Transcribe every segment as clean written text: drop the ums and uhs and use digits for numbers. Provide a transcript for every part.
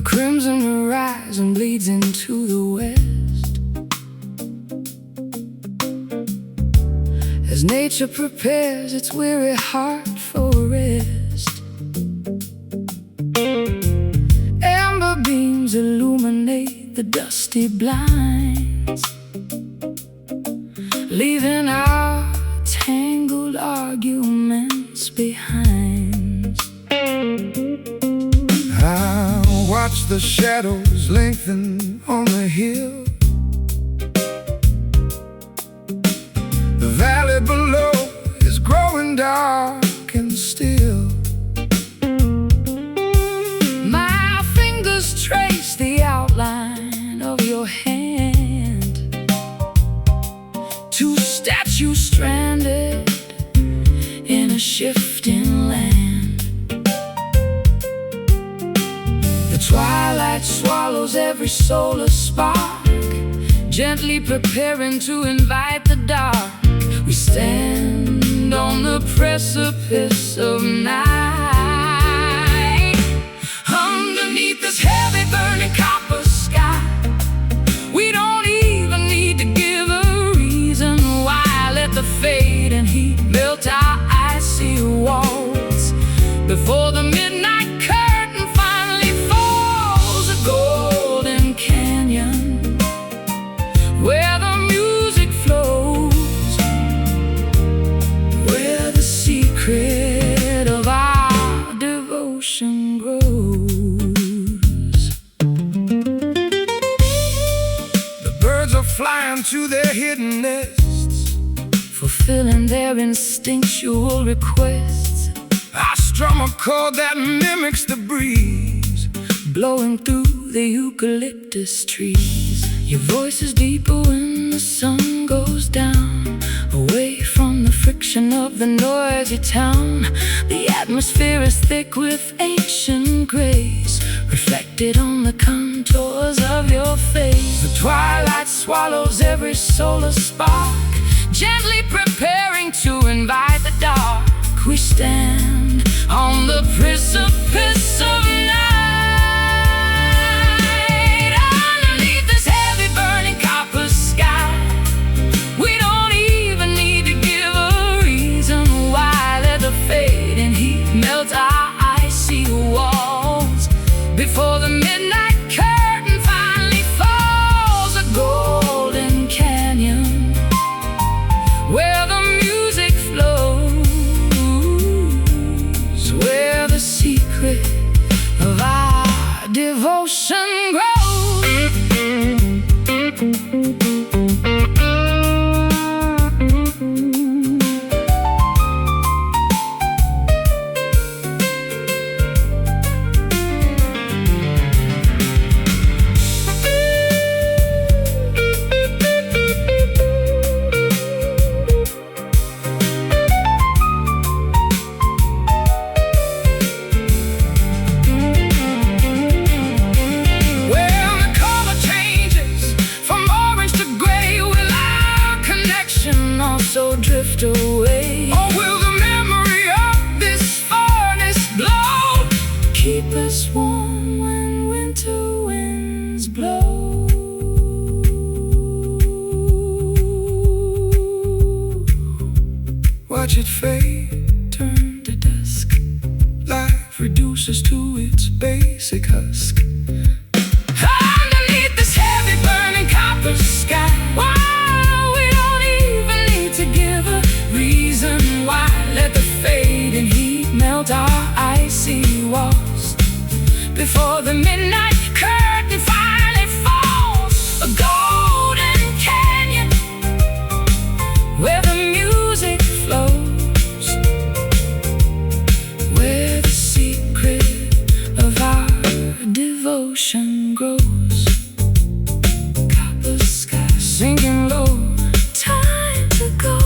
The crimson horizon bleeds into the west, as nature prepares its weary heart for rest. Amber beams illuminate the dusty blinds, leaving our tangled arguments behind. I watch the shadows lengthen on the hill. The valley below is growing dark and still. My fingers trace the outline of your hand, two statues stranded in a shifting land. The twilight swallows every solar spark, gently preparing to invite the dark. We stand on the precipice of night, underneath this heavy burning copper sky. We don't even need to give a reason why. Let the fade and heat melt our icy walls before the midnight curtain finally falls. A golden canyon where the music flows, where the secret of our devotion grows. The birds are flying to their hidden nests, fulfilling their instinctual requests. I strum a chord that mimics the breeze blowing through the eucalyptus trees. Your voice is deeper when the sun goes down, away from the friction of the noisy town. The atmosphere is thick with ancient grace, reflected on the contours of your face. The twilight swallows every solar spark, gently preparing to invite the dark. We stand on the precipice of night, underneath this heavy burning copper sky. We don't even need to give a reason why. Let the fading heat melt our icy walls before the midnight curtain finally falls. A golden canyon where the music flows, where the secret of our devotion grows. So drift away, or will the memory of this furnace glow keep us warm when winter winds blow? Watch it fade, turn to dusk. Life reduces to its basic husk. Underneath this heavy burning copper sky, let the fading heat melt our icy walls before the midnight curtain finally falls. A golden canyon where the music flows, where the secret of our devotion grows. Copper sky sinking low, time to go.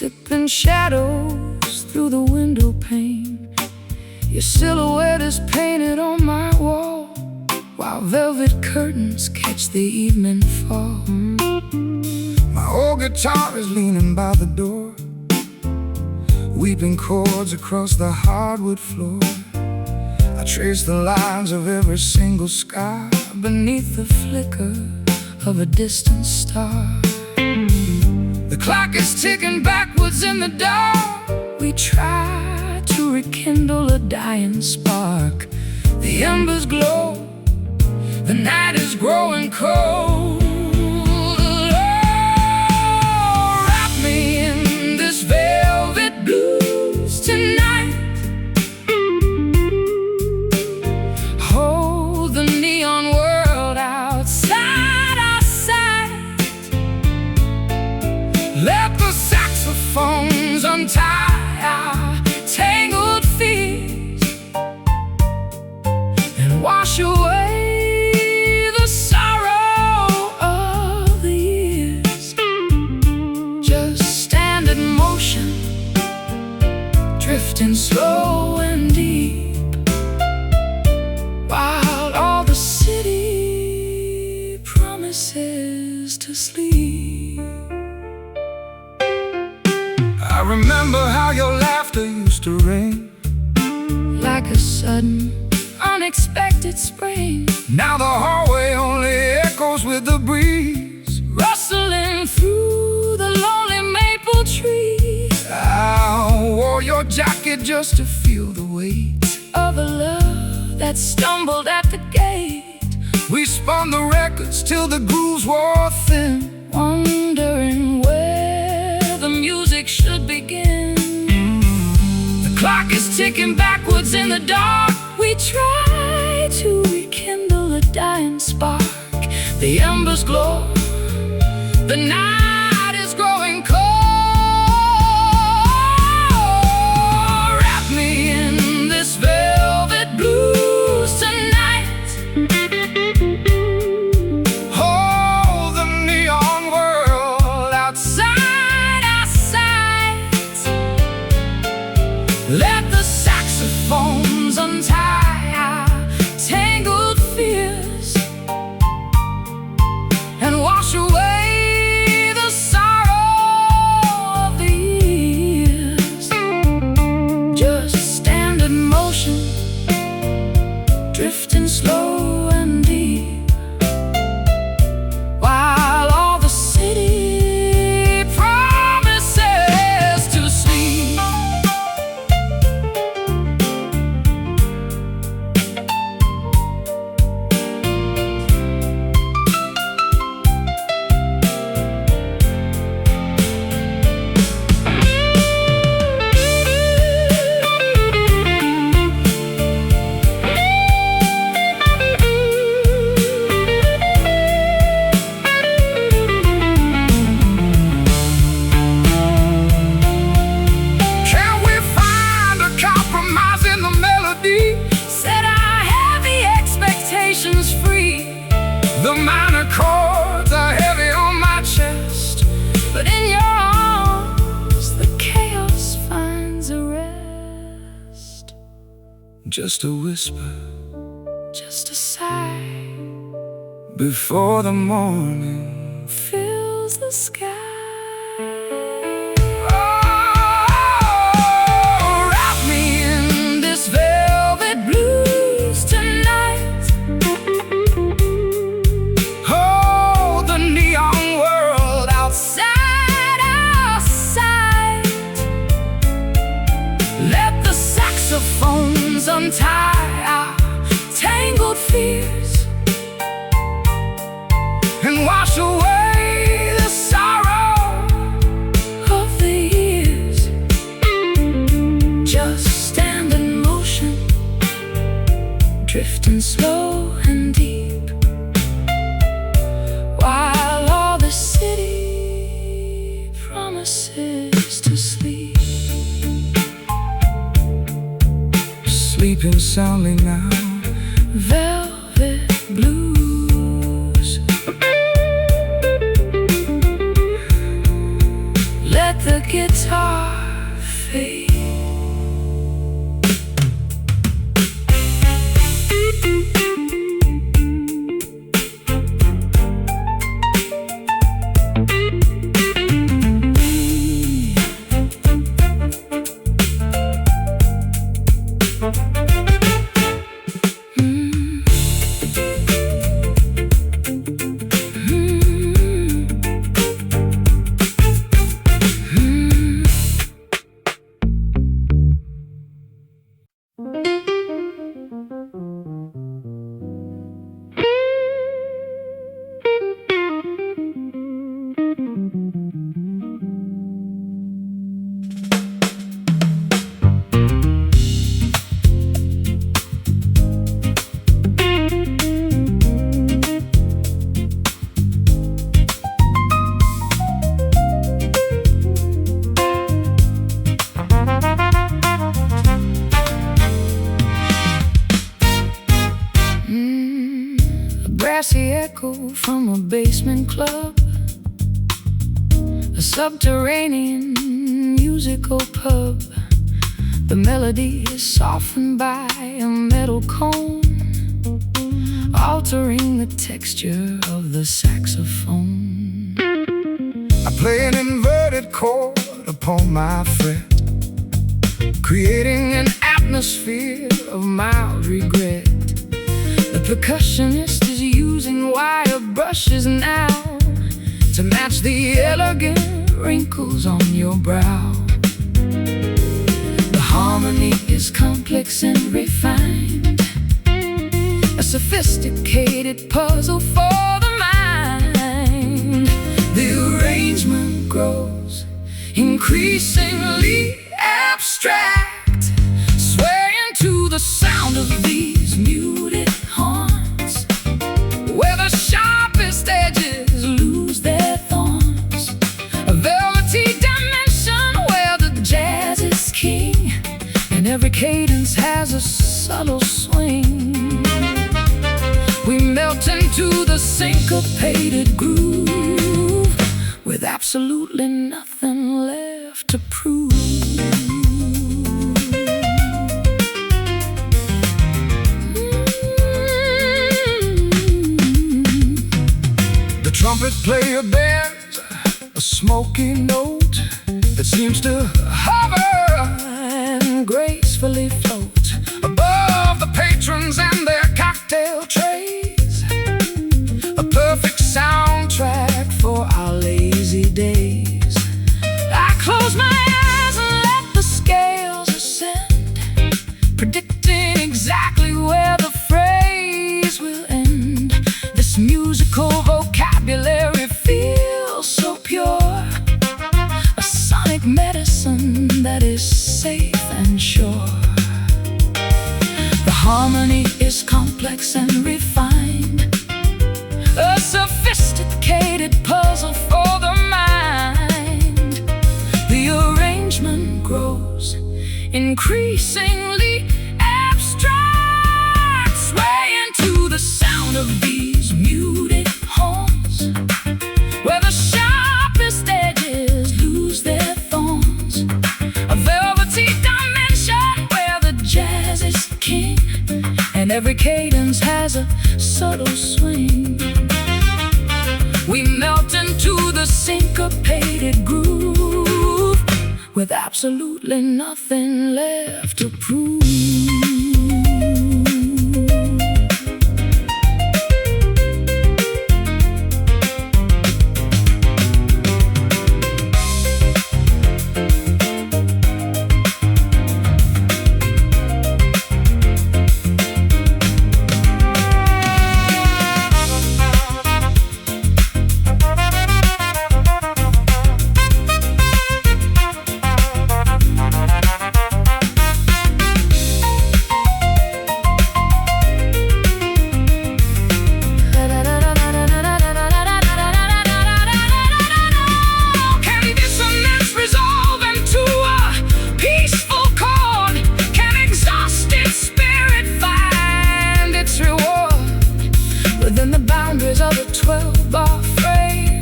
sipping shadows through the window pane. Your silhouette is painted on my wall, while velvet curtains catch the evening fall. My old guitar is leaning by the door, weeping chords across the hardwood floor. I trace the lines of every single sky beneath the flicker of a distant star. The clock is ticking backwards in the dark. We try to rekindle a dying spark. The embers glow, the night is growing cold. Oh, wrap me in this velvet blues tonight. Hold the neon world outside our sight. Let the saxophones untie our tangled feet and wash away the sorrow of the years. Just stand in motion, drifting slow and deep, while all the city promises to sleep. I remember how your laughter used to ring like a sudden, unexpected spring. Now the hallway only echoes with the breeze, rustling through the lonely maple trees. I wore your jacket just to feel the weight of a love that stumbled at the gate. We spun the records till the grooves wore thin, wondering where the music should begin. The clock is ticking backwards in the dark. We try to rekindle a dying spark. The embers glow, the night is growing cold. Wrap me in this velvet blues tonight. Hold the neon world outside our sight. Let the saxophones untie our tangled fears and wash away the sorrow of the years. Just stand in motion, drifting slow and deep, while all the city promises to sleep. Can we find a compromise in the melody? Set our heavy expectations free. The minor chords are heavy on my chest, but in your arms the chaos finds a rest. Just a whisper, just a sigh, before the morning fills the sky. Oh, wrap me in this velvet blues tonight. Hold the neon world outside our sight. Let the saxophones untie our tangled fears and wash away the sorrow of the years. Just stand in motion, drifting slow and deep, while all the city promises to sleep. Sleeping soundly now, velvet blues. Let the guitar echo from a basement club, a subterranean musical pub. The melody is softened by a metal cone, altering the texture of the saxophone. I play an inverted chord upon my fret, creating an atmosphere of mild regret. The percussionist is using wire brushes now to match the elegant wrinkles on your brow. The harmony is complex and refined, a sophisticated puzzle for the mind. The arrangement grows increasingly abstract, swaying to the sound of these muted horns, where the sharpest edges lose their thorns. A velvety dimension where the jazz is king, and every cadence has a subtle swing. We melt into the syncopated groove, with absolutely nothing left to prove. The trumpet player bears a smoky note that seems to hover and gracefully float above the patrons and their cocktail trays, a perfect soundtrack for our lazy days. I close my eyes and let the scales ascend, predicting exactly where the phrase will end. This musical vocabulary feels so pure, a sonic medicine that is safe and sure. The harmony is complex and refined, a sophisticated puzzle for the mind. The arrangement grows increasingly abstract, swaying to the sound of these muted horns, where the sharpest edges lose their thorns. A velvety dimension where the jazz is king, and every cadence has a subtle swing. We melt into the syncopated groove, with absolutely nothing left to prove. Within the boundaries of a 12-bar frame,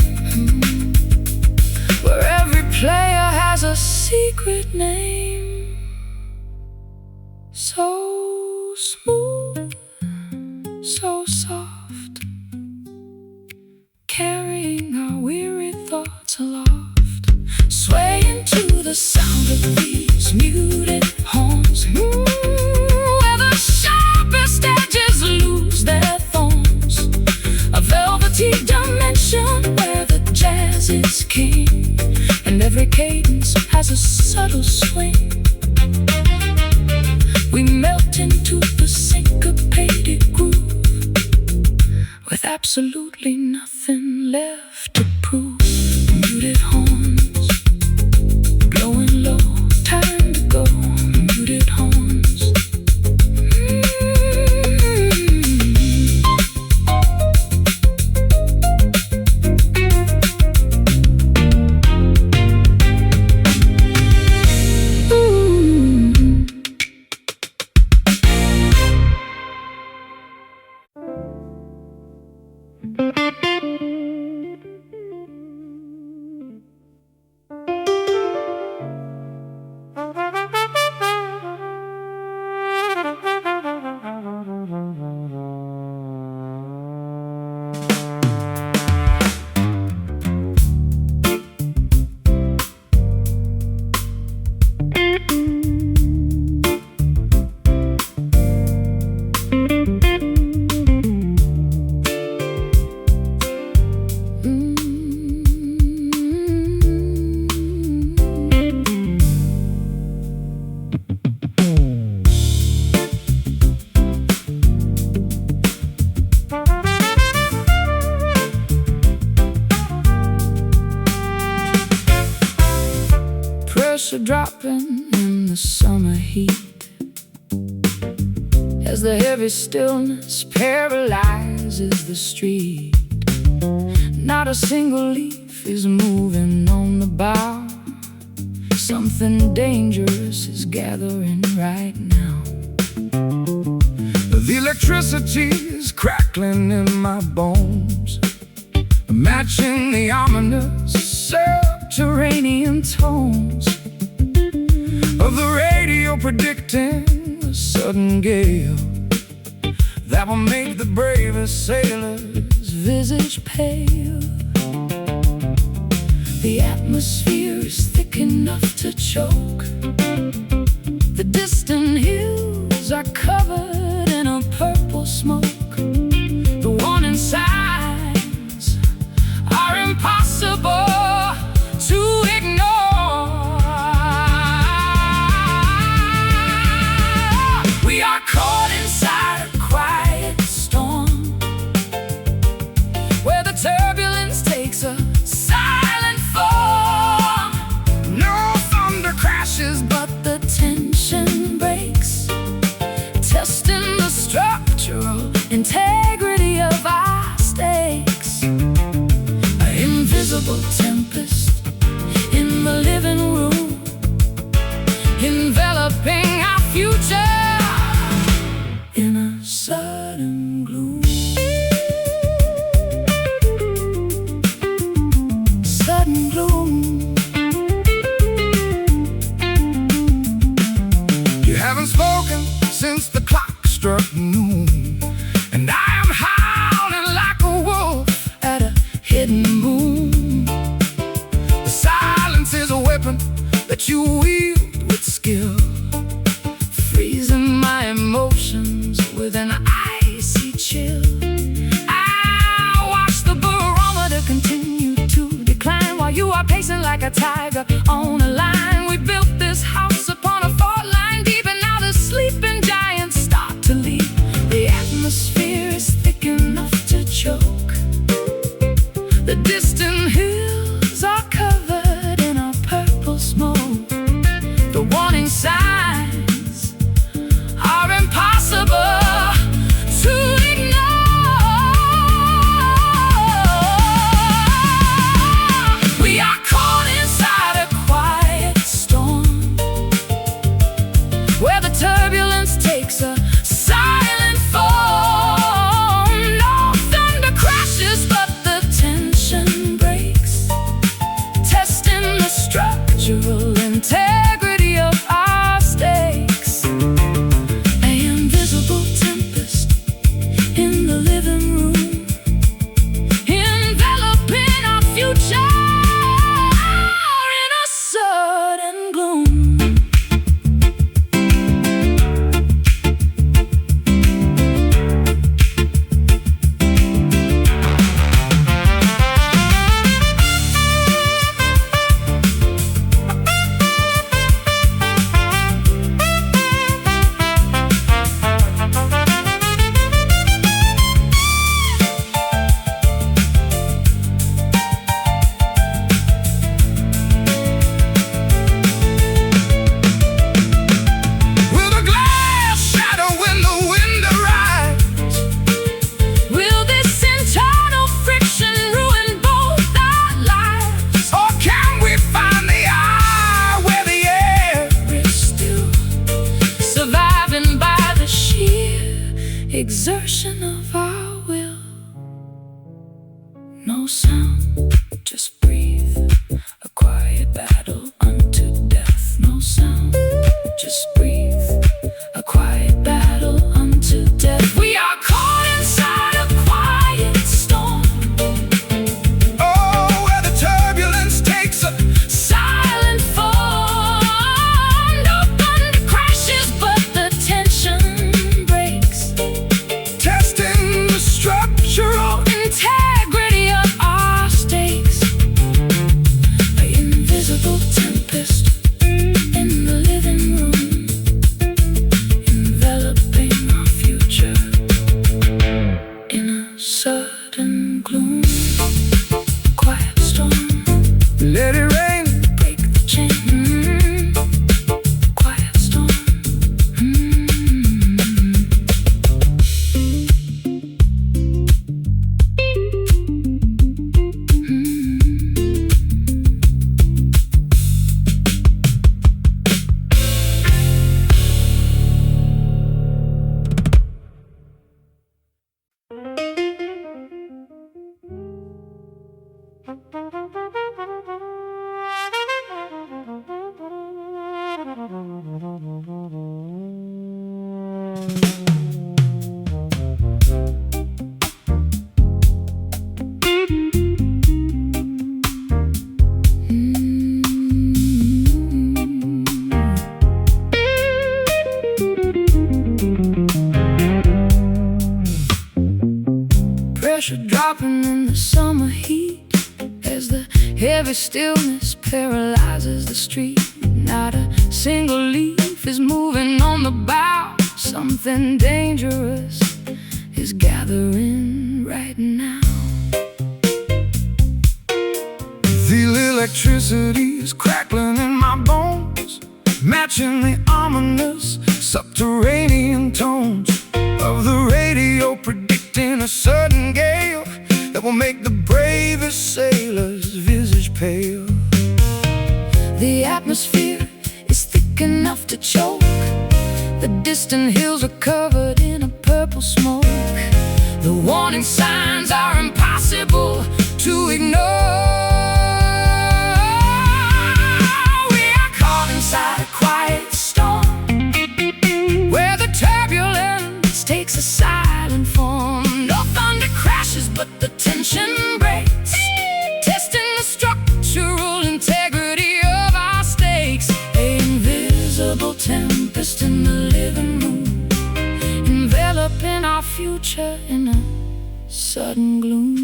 where every player has a secret name. So smooth, so soft, carrying our weary thoughts aloft, swaying to the sound of these muted horns, where the sharpest edges lose their thorns. A velvety dimension where the jazz is king, and every cadence has a subtle swing. We melt into the syncopated groove, with absolutely nothing left to prove. Muted horns, blowing low, time to go. Muted horns. Dropping in the summer heat as the heavy stillness paralyzes the street. Not a single leaf is moving on the bough. Something dangerous is gathering right now. The electricity is crackling in my bones, matching the ominous subterranean tones of the radio, predicting a sudden gale that will make the bravest sailor's visage pale. The atmosphere is thick enough to choke. The distant hills are covered in a purple smoke. The warning signs are impossible to ignore. We are caught inside a quiet storm, where the turbulence takes a silent form. No thunder crashes, but the tension breaks, testing the structural integrity of our stakes. An invisible tempest in the living room, enveloping our future in a sudden gloom. Sudden gloom. You haven't spoken since the clock struck noon, and I am howling like a wolf at a hidden moon. The silence is a weapon that you wield with skill, freezing my emotions with an icy chill. I watch the barometer continue to decline, while you are pacing like a tiger on a line. We built this house upon a fault line deep, and now the sleeping giants start to leap. The atmosphere is thick enough to choke. The distant hills are covered in a purple smoke. The warning signs are impossible to ignore. We are caught inside a quiet storm, where the turbulence takes a silent form. No thunder crashes, but the tension breaks, testing the structural integrity of our stakes. An invisible tempest in the living room, enveloping our future in a sudden gloom. Will the glass shatter when the wind arrives? Will this internal friction ruin both our lives? Or can we find the eye where the air is still, surviving by the sheer exertion of our will? No sound, just breathe, a quiet battle unto death. No sound, just breathe, a quiet battle unto death. We are caught inside a quiet storm, oh, where the turbulence takes a silent form. No Pressure dropping in the summer heat as the heavy stillness paralyzes the street. Not a single leaf is moving on the bough. Something dangerous is gathering right now. Feel electricity is crackling in my bones, matching the ominous subterranean tones of the radio, predicting a sudden gale that will make the bravest sailor's visage pale. The atmosphere is thick enough to choke. The distant hills are covered in a purple smoke. The warning signs are impossible to ignore. We are caught inside a quiet storm, where the turbulence takes a silent form. No thunder crashes, but the tension breaks, testing the structural integrity of our stakes. An invisible tempest in the living room, enveloping our future in a sudden gloom.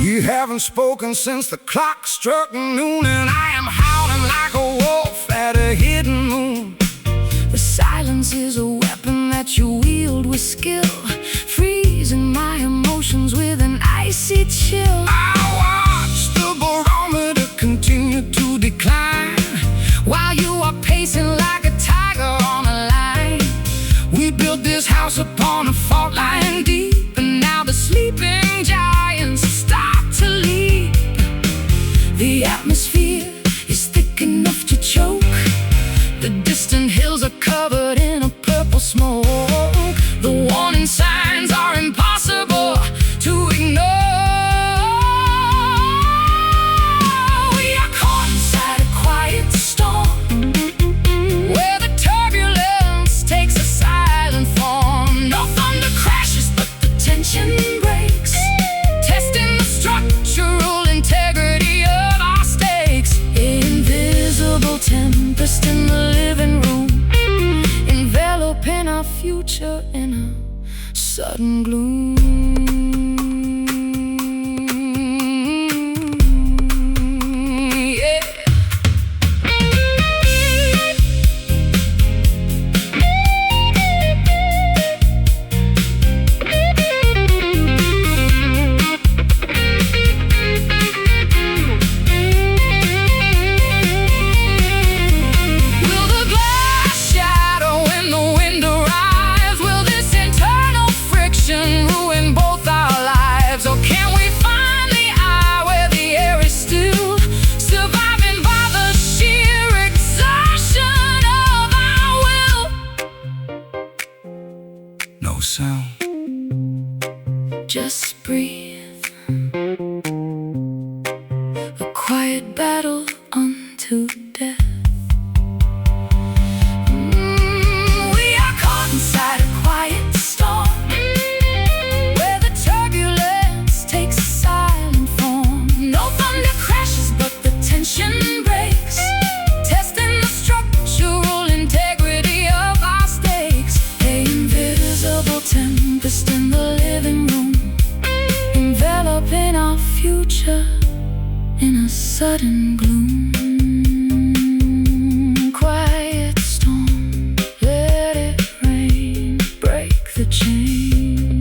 You haven't spoken since the clock struck noon, and I am howling like a wolf at a hidden moon. The silence is a weapon that you wield with skill, freezing my emotions with an icy chill. I watch the barometer continue to decline, while you are pacing like a tiger on a line. We built this house upon a fault line deep, and now the sleeping giants start to leap. The atmosphere is thick enough to choke. The distant hills are covered in a purple smoke. The warning signs are impossible to ignore. We are caught inside a quiet storm, where the turbulence takes a silent form. No thunder crashes, but the tension breaks, testing the structural integrity of our stakes. Invisible tempest in the living room, enveloping our future in a sudden gloom. Yeah. Will the glass shadow in the wind arise? Will this internal friction ruin both our lives? Or can we find the eye where the air is still, surviving by the sheer exhaustion of our will? No sound, just breathe. A quiet battle unto death. We are caught inside a quiet storm, where the turbulence takes a silent form. No thunder crashes, but the tension breaks, testing the structural integrity of our stakes. An invisible tempest in the living room, enveloping our future in a sudden gloom. Quiet storm, let it rain, break the chain.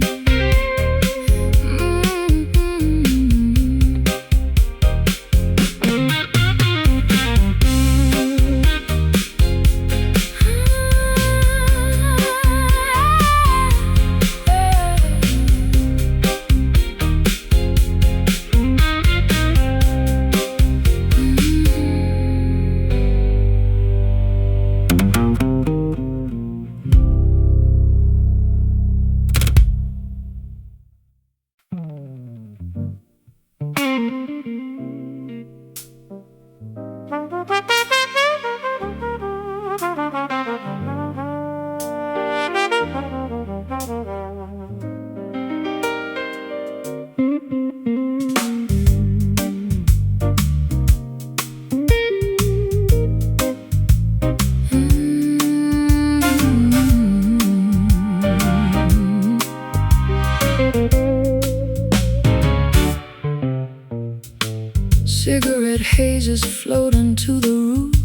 roses floating to the roof.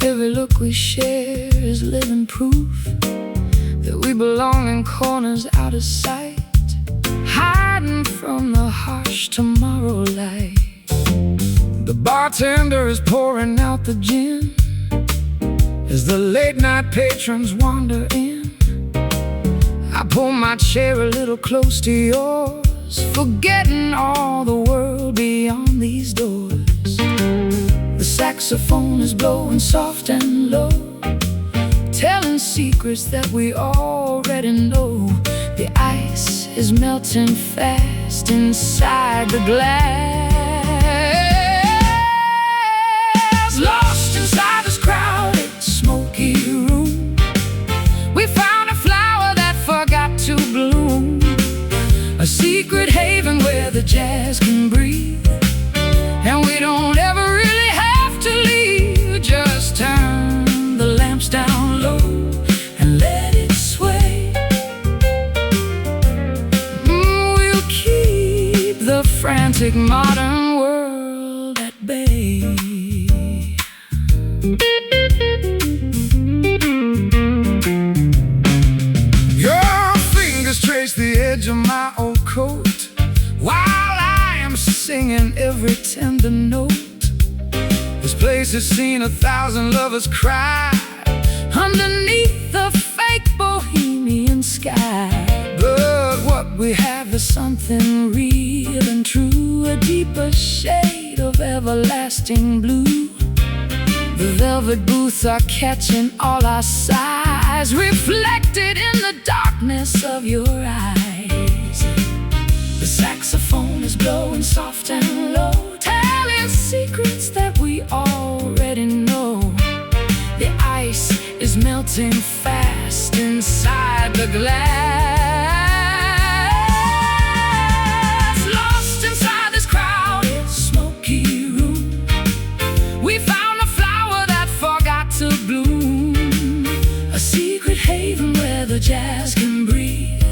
Every look we share is living proof that we belong in corners out of sight, hiding from the harsh tomorrow light. The bartender is pouring out the gin as the late night patrons wander in. I pull my chair a little close to yours, forgetting all the world beyond these doors. The saxophone is blowing soft and low, telling secrets that we already know. The ice is melting fast inside the glass. Lost inside this crowded, smoky room, we found a flower that forgot to bloom, a secret haven where the jazz can breathe, and we don't ever really have to leave. Just turn the lamps down low and let it sway. We'll keep the frantic modern world at bay. Your fingers trace the edge of my old coat while I am singing every tender note. This place has seen 1,000 lovers cry underneath the fake bohemian sky. But what we have is something real and true, a deeper shade of everlasting blue. The velvet booths are catching all our sighs, reflected in the darkness of your eyes. The saxophone is blowing soft and low, telling secrets that we already know. The ice is melting fast inside the glass. Lost inside this crowded, smoky room, we found a flower that forgot to bloom, a secret haven where the jazz can breathe,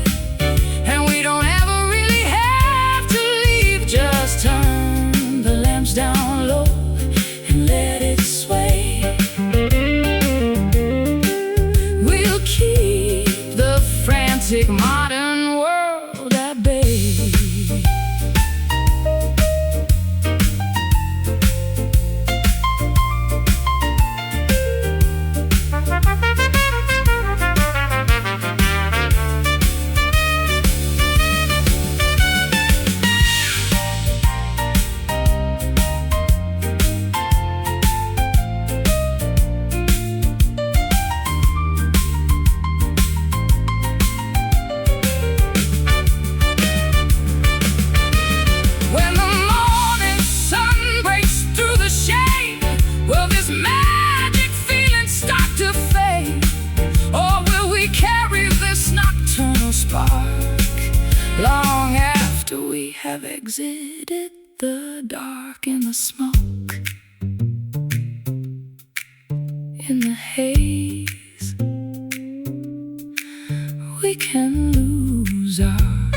and we don't ever really have to leave. Just turn the lamps down low and let it sway. We'll keep the frantic modern world at bay. Long after we have exited the dark and the smoke, in the haze, we can lose our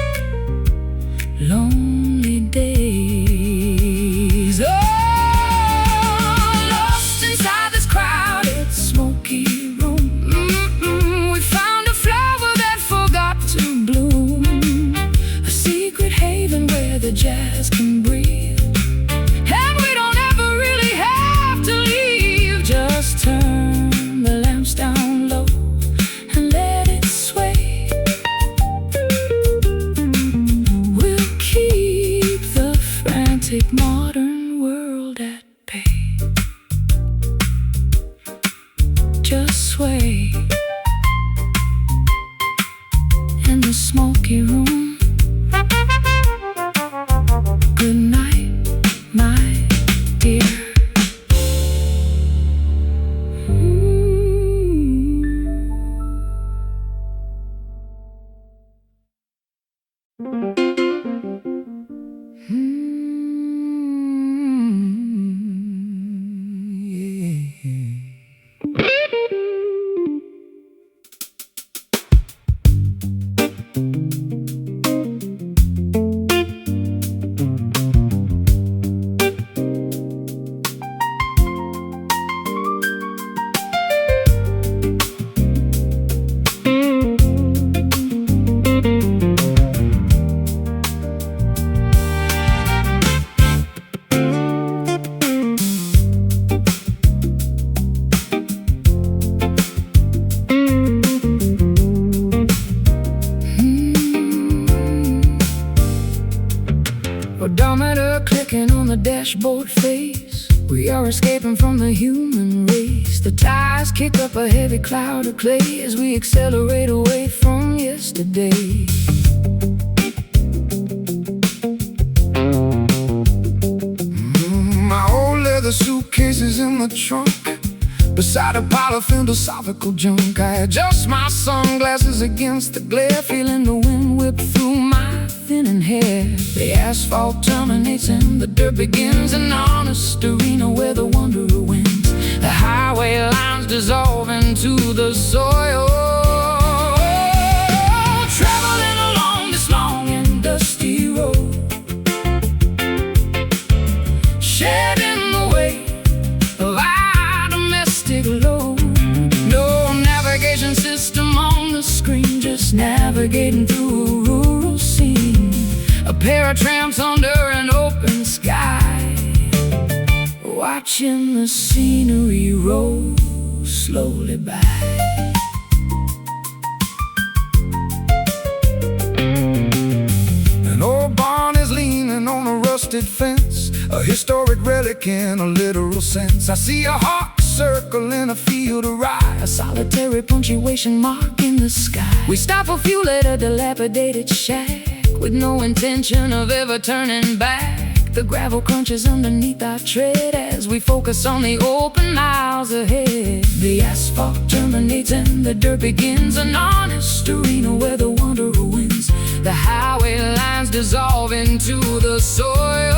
lonely days. Oh, lost inside this crowded, smoky room, we found a flower that forgot to bloom, a secret haven where the jazz can breathe, and we don't ever really have to leave. Just turn the lamps down low and let it sway. dashboard face. We are escaping from the human race. The tires kick up a heavy cloud of clay as we accelerate away from yesterday. My old leather suitcases in the trunk, beside a pile of philosophical junk. I adjust my sunglasses against the glare, feeling the wind whip through my thinning hair. The asphalt terminates and the dirt begins, an honest arena where the wanderer wins. The highway lines dissolve into the soil, traveling along this long and dusty road, shedding the weight of our domestic load. No navigation system on the screen, just navigating through a rural scene. A pair of tramps under an open sky, watching the scenery roll slowly by. An old barn is leaning on a rusted fence, a historic relic in a literal sense. I see a hawk circle in a field of rye, a solitary punctuation mark in the sky. We stop for fuel at a dilapidated shack, with no intention of ever turning back. The gravel crunches underneath our tread as we focus on the open miles ahead. The asphalt terminates and the dirt begins, an honest arena where the wanderer wins. The highway lines dissolve into the soil,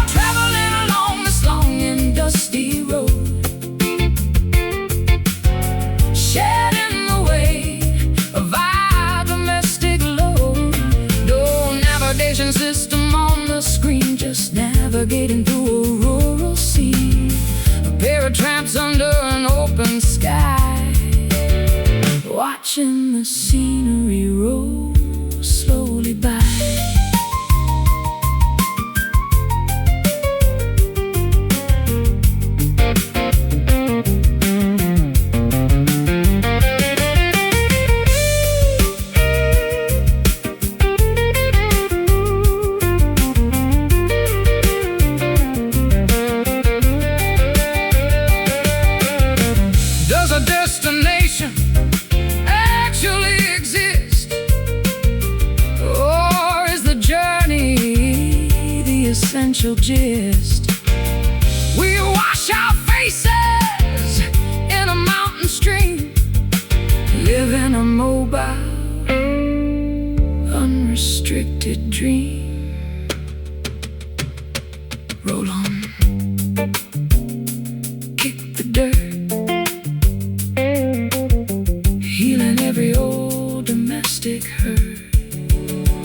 traveling along this long and dusty road, shedding the weight of our domestic load. No navigation system on the screen, just navigating through a rural scene. A pair of tramps under an open sky, watching the scenery roll slowly by. Does a destination actually exist? Or is the journey the essential gist? We wash our faces in a mountain stream, live in a mobile, unrestricted dream. Roll on, kick the dirt, healing every old domestic hurt.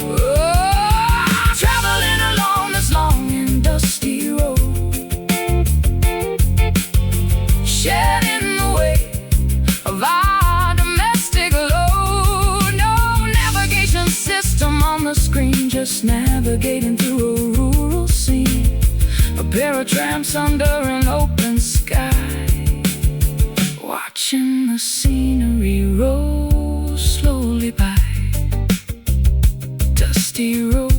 Oh, traveling along this long and dusty road, shedding the weight of our domestic load. No navigation system on the screen, just navigating through a rural scene. A pair of tramps under an open sky, watching the scenery roll slowly by. Dusty road,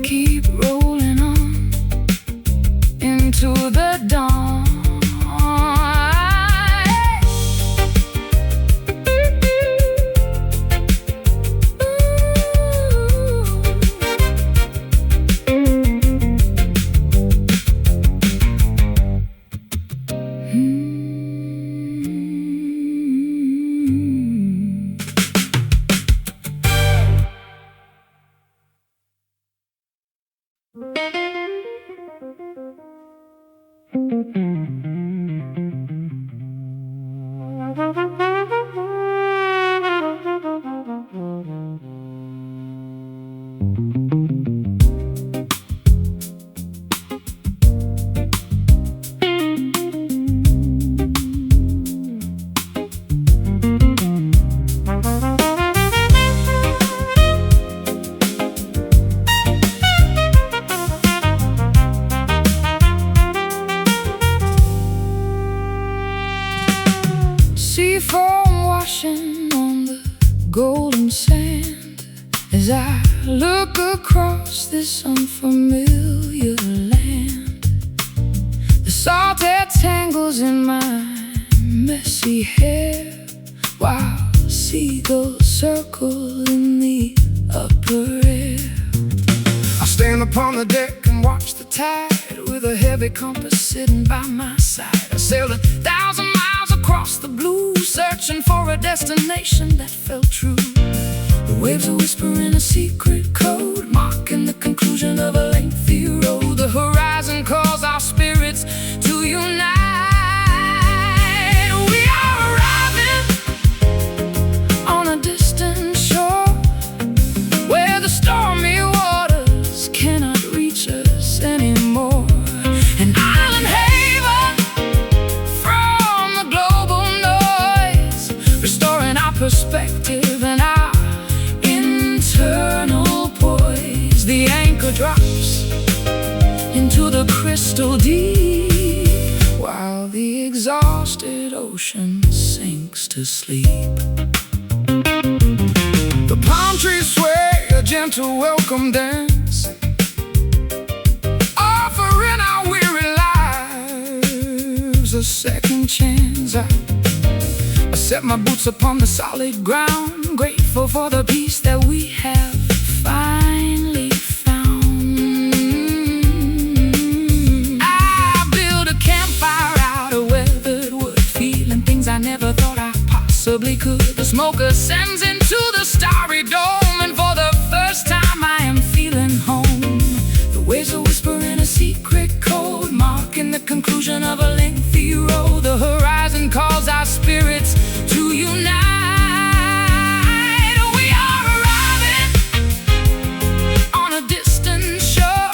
keep rolling on into the dawn. Sea foam washing on the golden sand As I look across this unfamiliar land, the salted tangles in my messy hair, while seagulls circle in the upper air. I stand upon the deck and watch the tide, with a heavy compass sitting by my side. I sailed 1,000 miles across the blue, searching for a destination that felt true. The waves are whispering a secret code, marking the conclusion of a lengthy road. The horizon calls our spirits to unite. We are arriving on a distant shore, where the stormy waters cannot reach us anymore. An island haven from the global noise, restoring our perspective and our internal poise. The anchor drops into the crystal deep, while the exhausted ocean sinks to sleep. The palm trees sway a gentle welcome dance, offering our weary lives a second chance. I set my boots upon the solid ground, grateful for the peace that we have finally found. I built a campfire out of weathered wood, feeling things I never thought I possibly could. The smoke ascends into the starry dome, and for the first time I am feeling home. The waves are whispering a secret code, marking the conclusion of a lengthy road. The horizon calls our spirits to unite. We are arriving on a distant shore,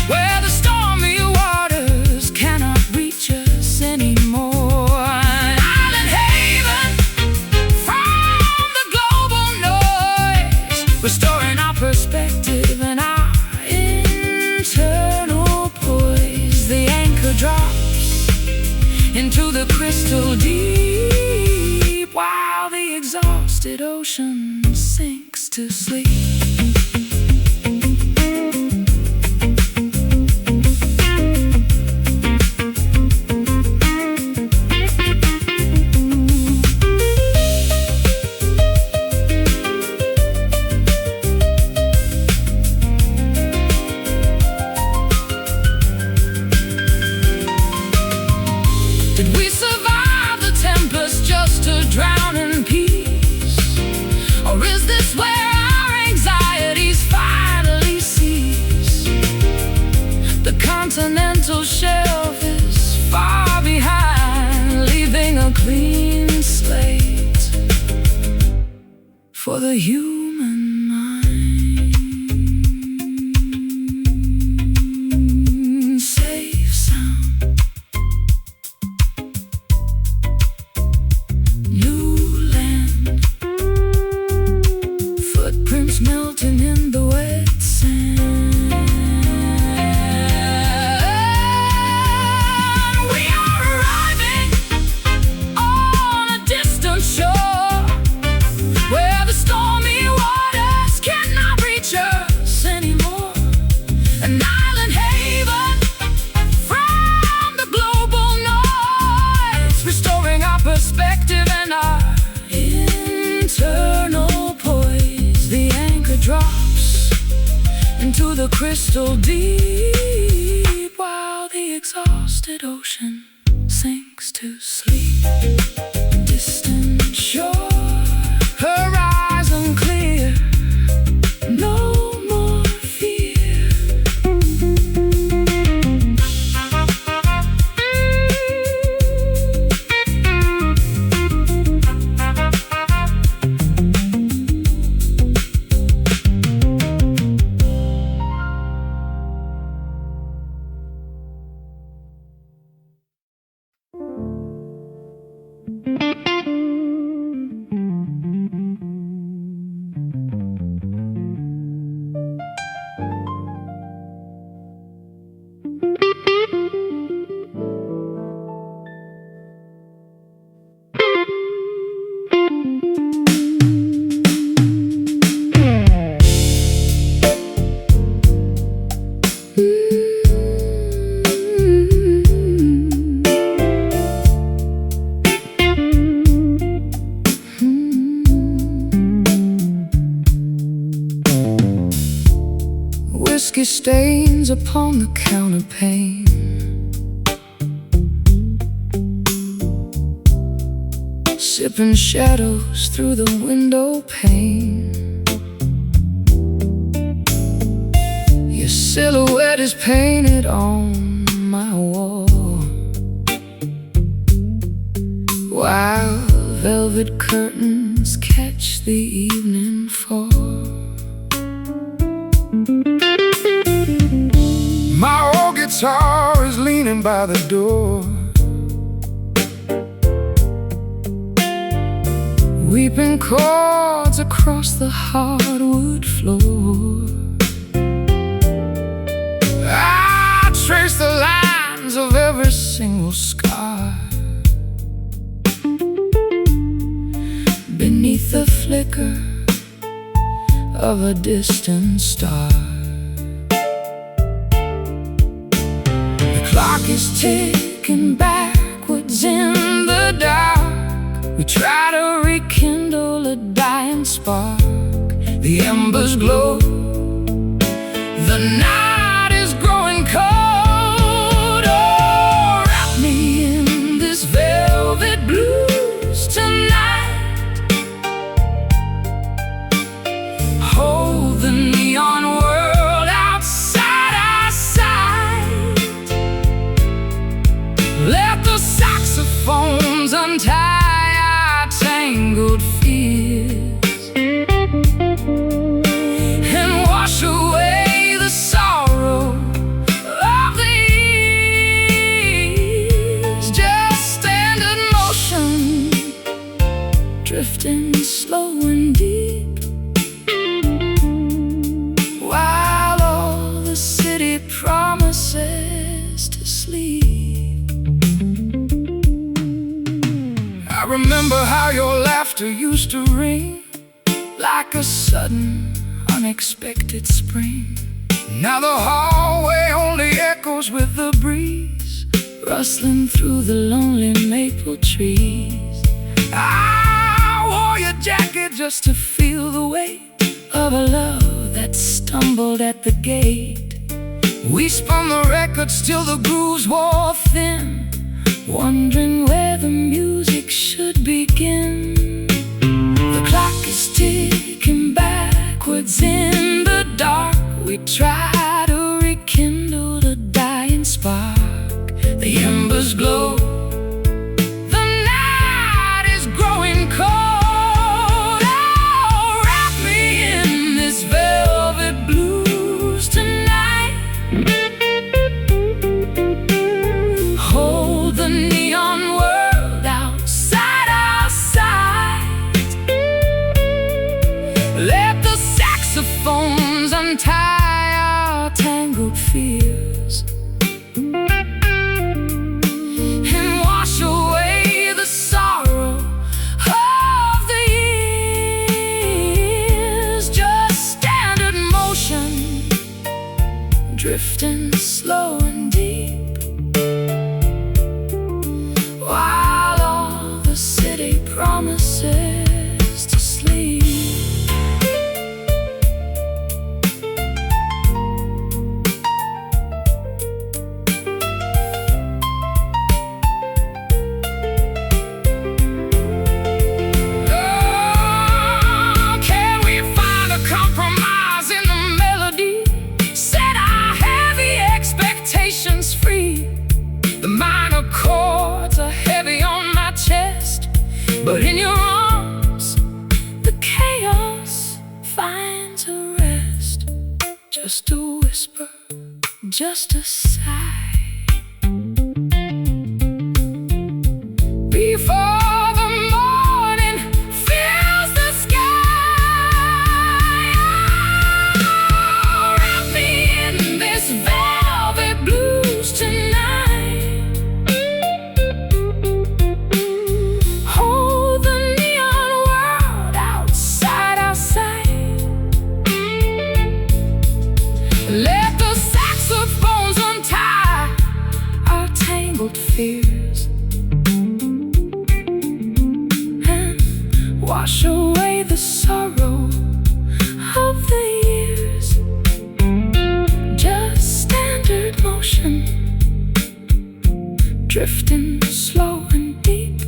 where the stormy waters cannot reach us anymore. An island haven from the global noise, restoring our perspective and our internal poise. The anchor drops into the crystal deep, while the exhausted ocean sinks to sleep. Did we survive the tempest just to drown in peace? Or is this where our anxieties finally cease? The continental shelf is far behind, leaving a clean slate for the human mind. Safe sound, new land, footprints melting in the wet sand. We are arriving on a distant shore, where the stormy waters cannot reach us anymore. An island haven from the global noise, restoring our perspective and our internal poise. The anchor drops into the crystal deep, while the exhausted ocean sinks to sleep. Distant shore, horizon clear, no more fear. stains upon the counterpane. Sipping shadows through the window pane. Your silhouette is painted on my wall, while velvet curtains catch the evening fall. My old guitar is leaning by the door, weeping chords across the hardwood floor. I trace the lines of every single scar beneath the flicker of a distant star. The clock is ticking backwards in the dark. We try to rekindle a dying spark. The embers glow. The night is growing cold. Oh, wrap me in this velvet blues tonight. Hold the neon world outside our sight. Let the saxophones untie our tangled fears and wash away the sorrow of the years. Just stand in motion, drifting slow and deep, while all the city promises to sleep. I remember how your laughter used to ring like a sudden, unexpected spring. Now the hallway only echoes with the breeze rustling through the lonely maple trees. I wore your jacket just to feel the weight of a love that stumbled at the gate. We spun the records till the grooves wore thin, wondering where the music should begin. The clock is ticking backwards in the dark. We try to rekindle the dying spark. The embers glow. The night is growing cold. Oh, wrap me in this velvet blues tonight. Hold the neon world outside our sight. Let the saxophones untie our tangled fears and wash away the sorrow of the years. Just stand in motion, drifting slow and deep, while all the city promises to sleep. Oh, can we find a compromise in the melody? Set our heavy expectations free. The minor chords are heavy on my chest, but in your arms the chaos finds a rest. Just a whisper, just a sigh, before the morning fills the sky. Oh, wrap me in this velvet blues tonight. Hold the neon world outside our sight. Let the saxophones untie our tangled fears drifting slow and deep,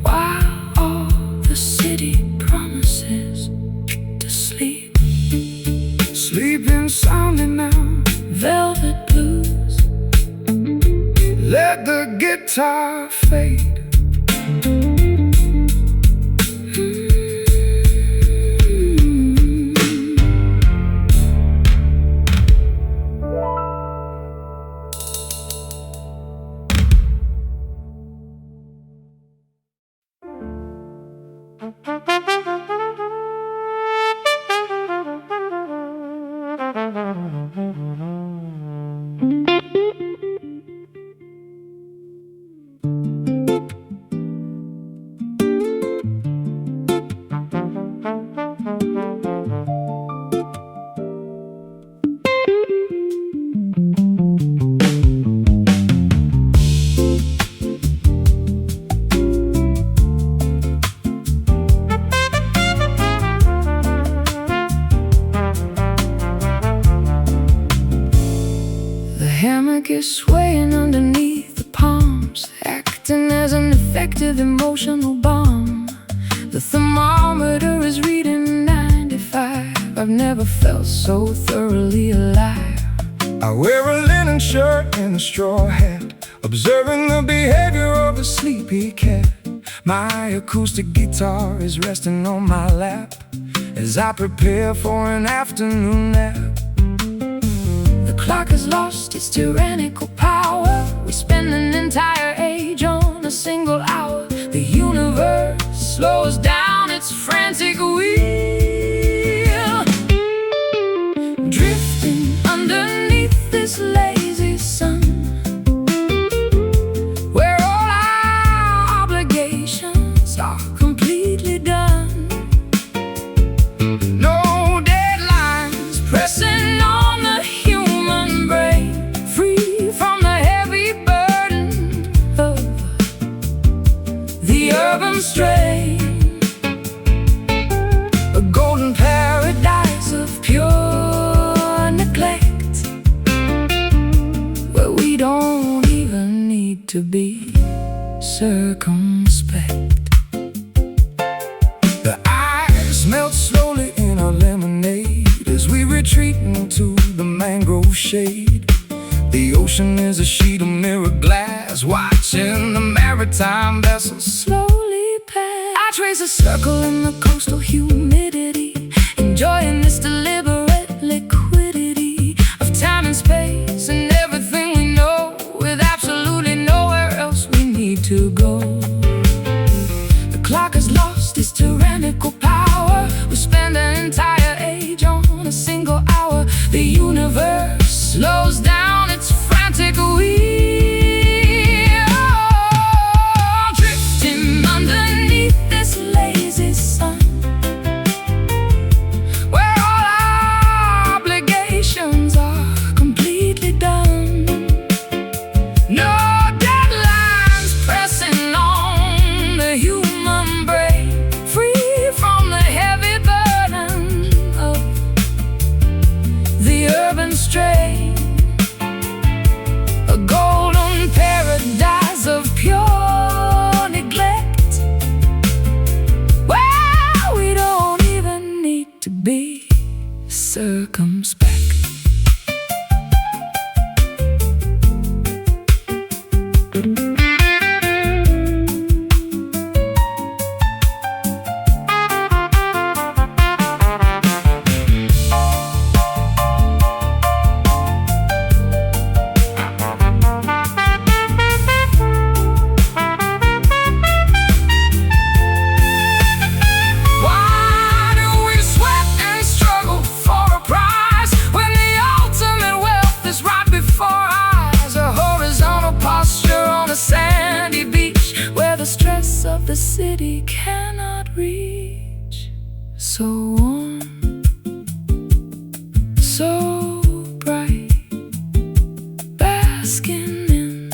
while all the city promises to sleep. Sleeping soundly now, velvet blues. Let the guitar fade. Is swaying underneath the palms, acting as an effective emotional bomb. The thermometer is reading 95. I've never felt so thoroughly alive. I wear a linen shirt and a straw hat, observing the behavior of a sleepy cat. My acoustic guitar is resting on my lap as I prepare for an afternoon nap. The clock has lost its tyrannical power. We spend an entire age on a single hour. The universe slows down its frantic wheel, drifting underneath this lazy sun, where all our obligations are completely done. No deadlines pressing on the human brain, free from the heavy burden of the urban strain. A golden paradise of pure neglect, where we don't even need to be circumspect. The ice melts slowly in our lemonade as we retreat into the mangrove shade. The ocean is a sheet of mirror glass, watching the maritime vessels slowly pass. I trace a circle in the coastal humidity, enjoying this deliberate liquidity of time and space and everything we know, with absolutely nowhere else we need to go. The clock has lost its tyrannical power. We spend an entire age on a single hour. The universe slows down its frantic wheel, drifting underneath this lazy sun, where all our obligations are completely done. No deadlines pressing on the human brain, free from the heavy burden of the urban strain. A golden paradise of pure neglect, where we don't even need to be circumspect. Why do we sweat and struggle for a prize when the ultimate wealth is right before our eyes? A horizontal posture on a sandy beach, where the stress of the city cannot reach. So warm, so bright, basking in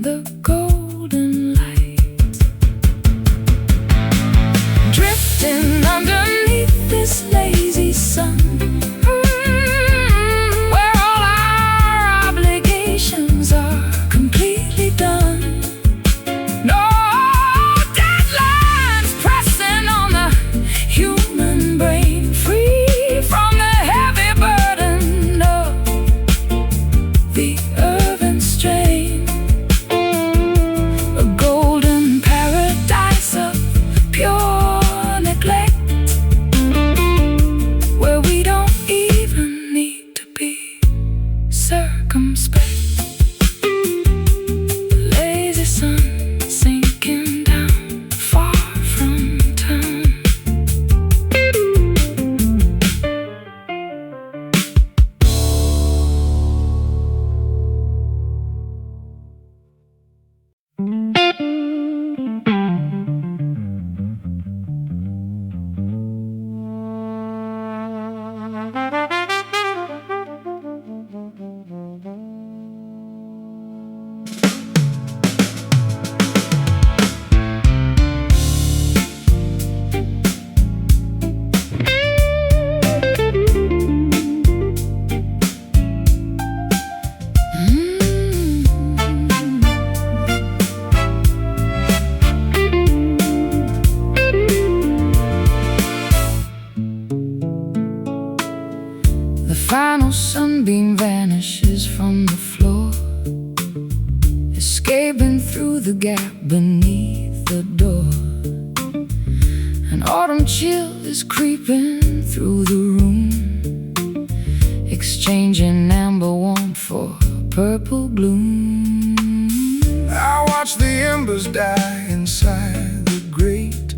the golden light, drifting underneath this lazy sun, where all our obligations final sunbeam vanishes from the floor, escaping through the gap beneath the door. An autumn chill is creeping through the room, exchanging amber warmth for purple gloom. I watch the embers die inside the grate,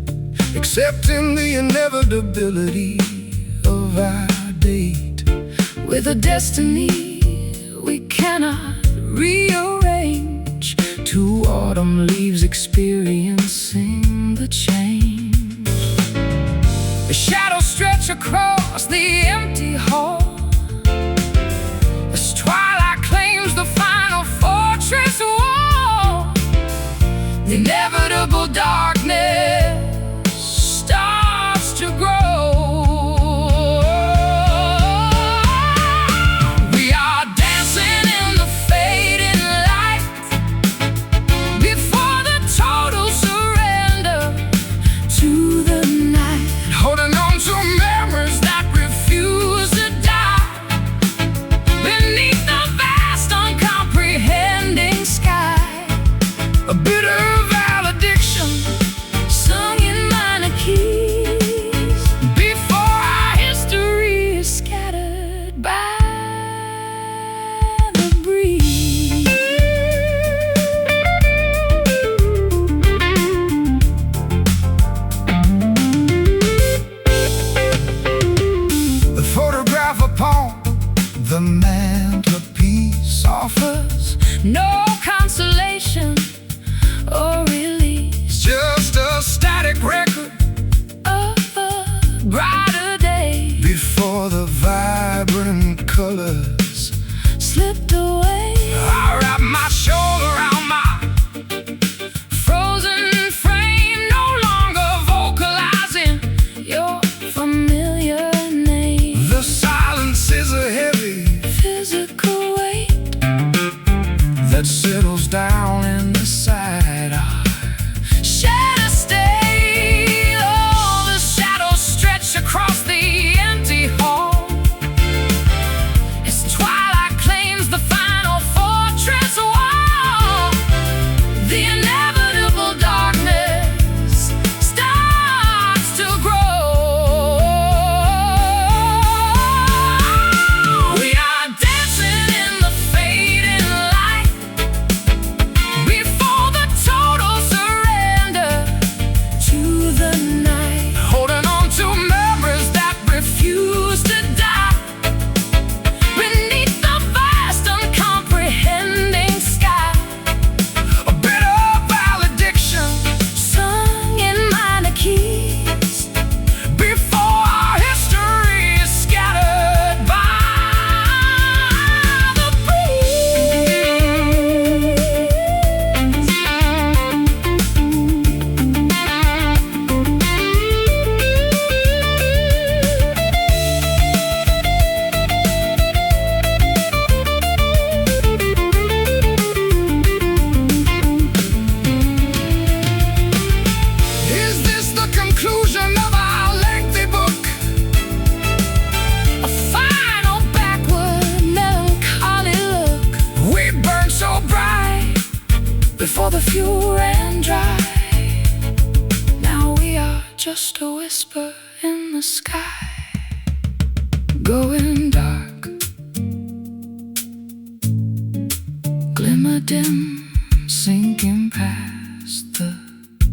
accepting the inevitability of our date. With a destiny we cannot rearrange, two autumn leaves experiencing the change. The shadows stretch across the empty hall as twilight claims the final fortress wall. The inevitable darkness starts to grow. A bitter valediction sung in minor keys before our history is scattered by the breeze. The photograph upon the mantelpiece offers no consolation or release, just a static record of a brighter day before the vibrant colors slipped away. I wrap my shoulder around my frozen frame, no longer vocalizing your familiar name. The silence is a heavy physical weight that settles down in the side. Across the empty hall as twilight claims the final fortress wall. The inevitable darkness starts to grow. We are dancing in the fading light before the total surrender to the night, holding on to refuse to die beneath the vast uncomprehending sky. A bitter valediction sung in minor keys before our history is scattered by the before the fuel ran dry. Now we are just a whisper in the sky, going dark, glimmer dim, sinking past the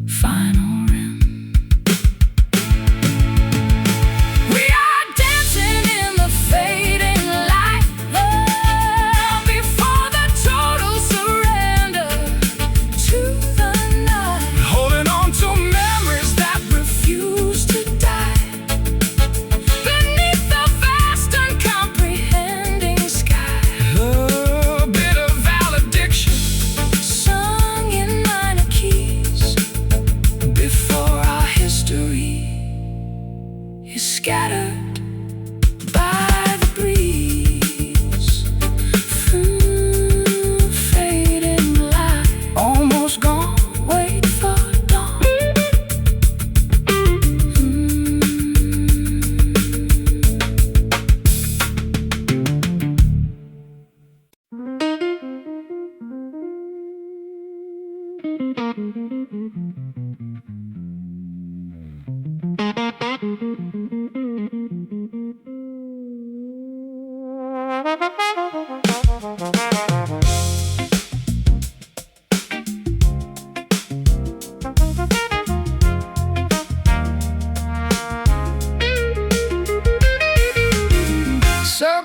final rim. We are dancing in the fading light before the total surrender to the night, holding on to memories that refuse to die beneath the vast uncomprehending sky. A bit of valediction sung in minor keys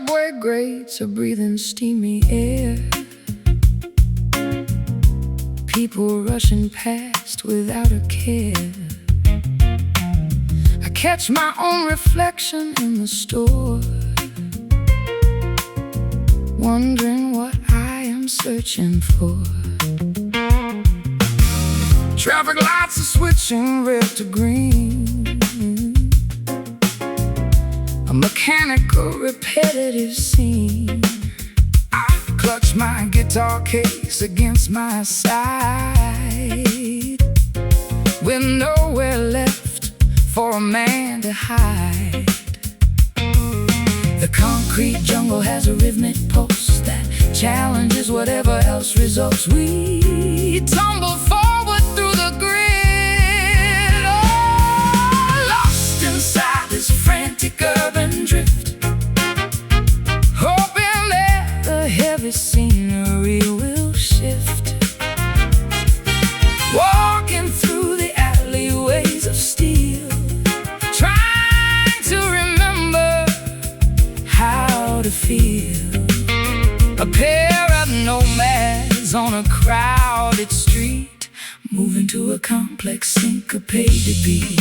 subway grates are breathing steamy air. People rushing past without a care. I catch my own reflection in the store, wondering what I am searching for. Traffic lights are switching red to green. A mechanical, repetitive scene. I clutch my guitar case against my side, with nowhere left for a man to hide. The concrete jungle has a rhythmic pulse that challenges whatever else results. We tumble forward through the grid, oh, lost inside this frantic urban drift, hoping that the heavy scenery will shift. Walking through the alleyways of steel, trying to remember how to feel. A pair of nomads on a crowded street, moving to a complex syncopated beat.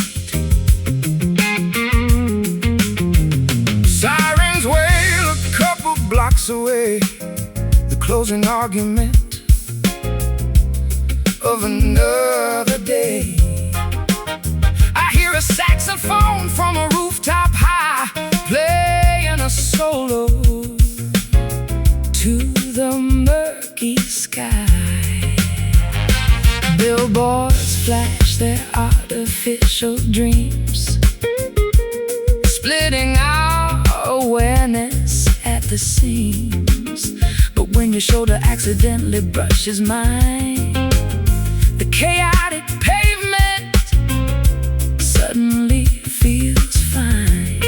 Sirens wail a couple blocks away, the closing argument of another day. I hear a saxophone from a rooftop high, playing a solo to the murky sky. Billboards flash their artificial dreams, splitting our awareness at the seams. But when your shoulder accidentally brushes mine, the chaotic pavement suddenly feels fine.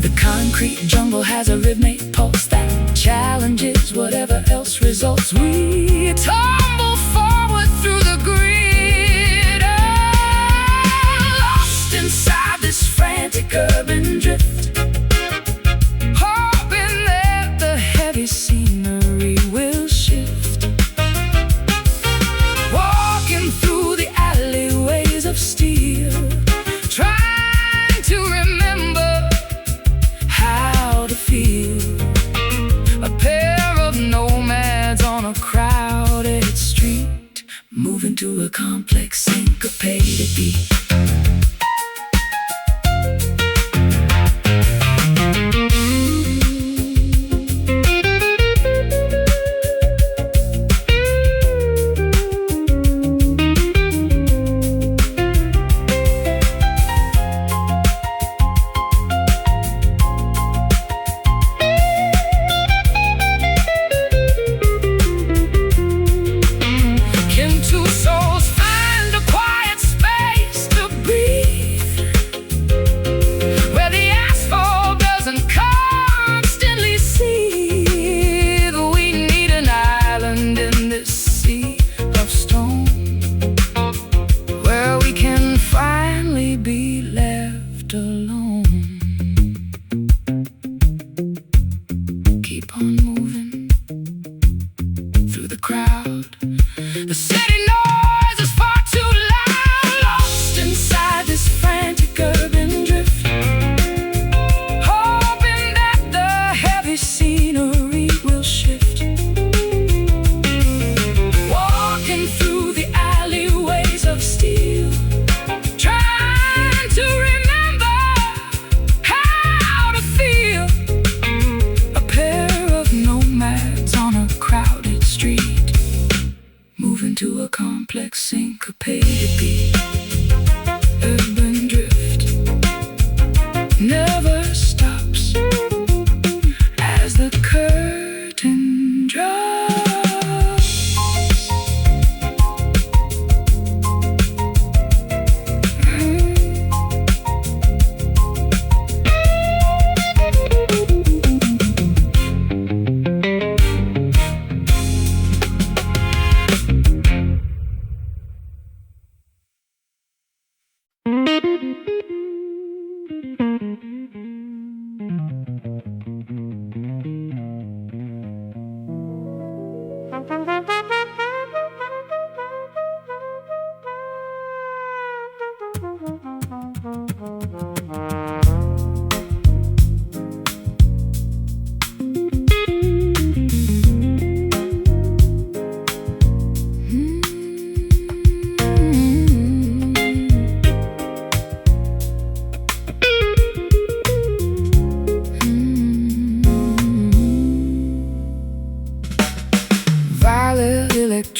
The concrete jungle has a rhythmic pulse that challenges whatever else results. We tumble forward through the grid, oh, lost inside this frantic urban drift, hoping that the heavy scenery will shift. Walking through the alleyways of steel, trying to remember how to feel. A pair of nomads on a crowded street, moving to a complex syncopated beat. Keep on moving through the crowd. The city noise is far too loud, lost inside this frantic urban drift, hoping that the heavy scenery will shift. Walking through the alleyways of steel, trying to remember how to feel. A pair of nomads on a crowded street, moving to a complex syncopated beat. Urban drift never stops as the curtain drops.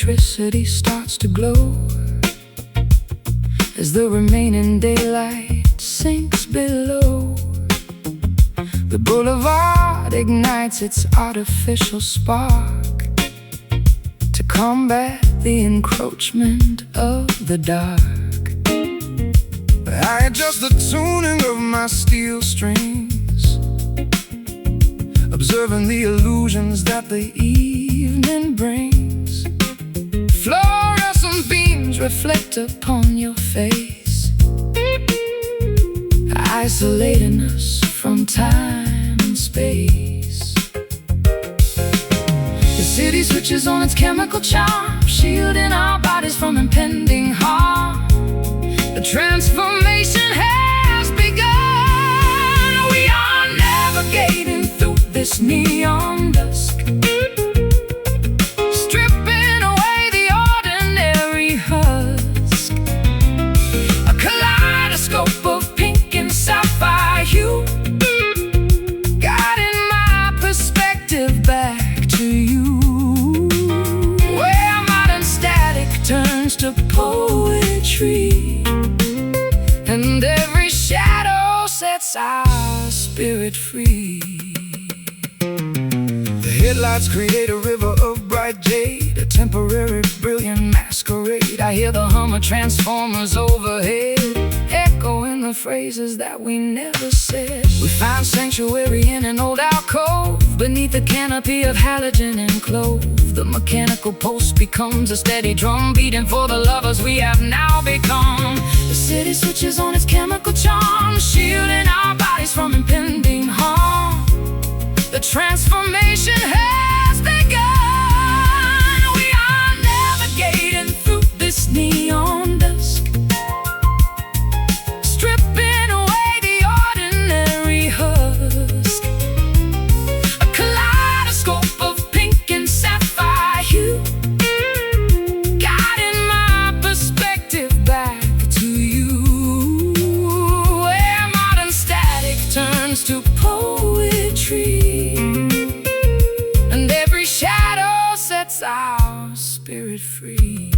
electricity starts to glow as the remaining daylight sinks below. The boulevard ignites its artificial spark to combat the encroachment of the dark. I adjust the tuning of my steel strings, observing the illusions that the evening brings. Fluorescent beams reflect upon your face, isolating us from time and space. The city switches on its chemical charm, shielding our bodies from impending harm. The transformation has begun. We are navigating through this neon dusk, stripping away the ordinary husk. A kaleidoscope of pink and sapphire hue, guiding my perspective back to you, where modern static turns to poetry, and every shadow sets our spirit free. The headlights create a river of bright jade, a temporary brilliant masquerade. I hear the hum of transformers overhead, echoing the phrases that we never said. We find sanctuary in an old alcove, beneath the canopy of halogen enclosed. The mechanical pulse becomes a steady drum, beating for the lovers we have now become. The city switches on its chemical charm, shielding our bodies from impending harm. The transformation has begun. We are navigating through this neon dusk, stripping away the ordinary husk. A kaleidoscope of pink and sapphire hue, guiding my perspective back to you, where modern static turns to poetry, and every shadow sets our spirit free.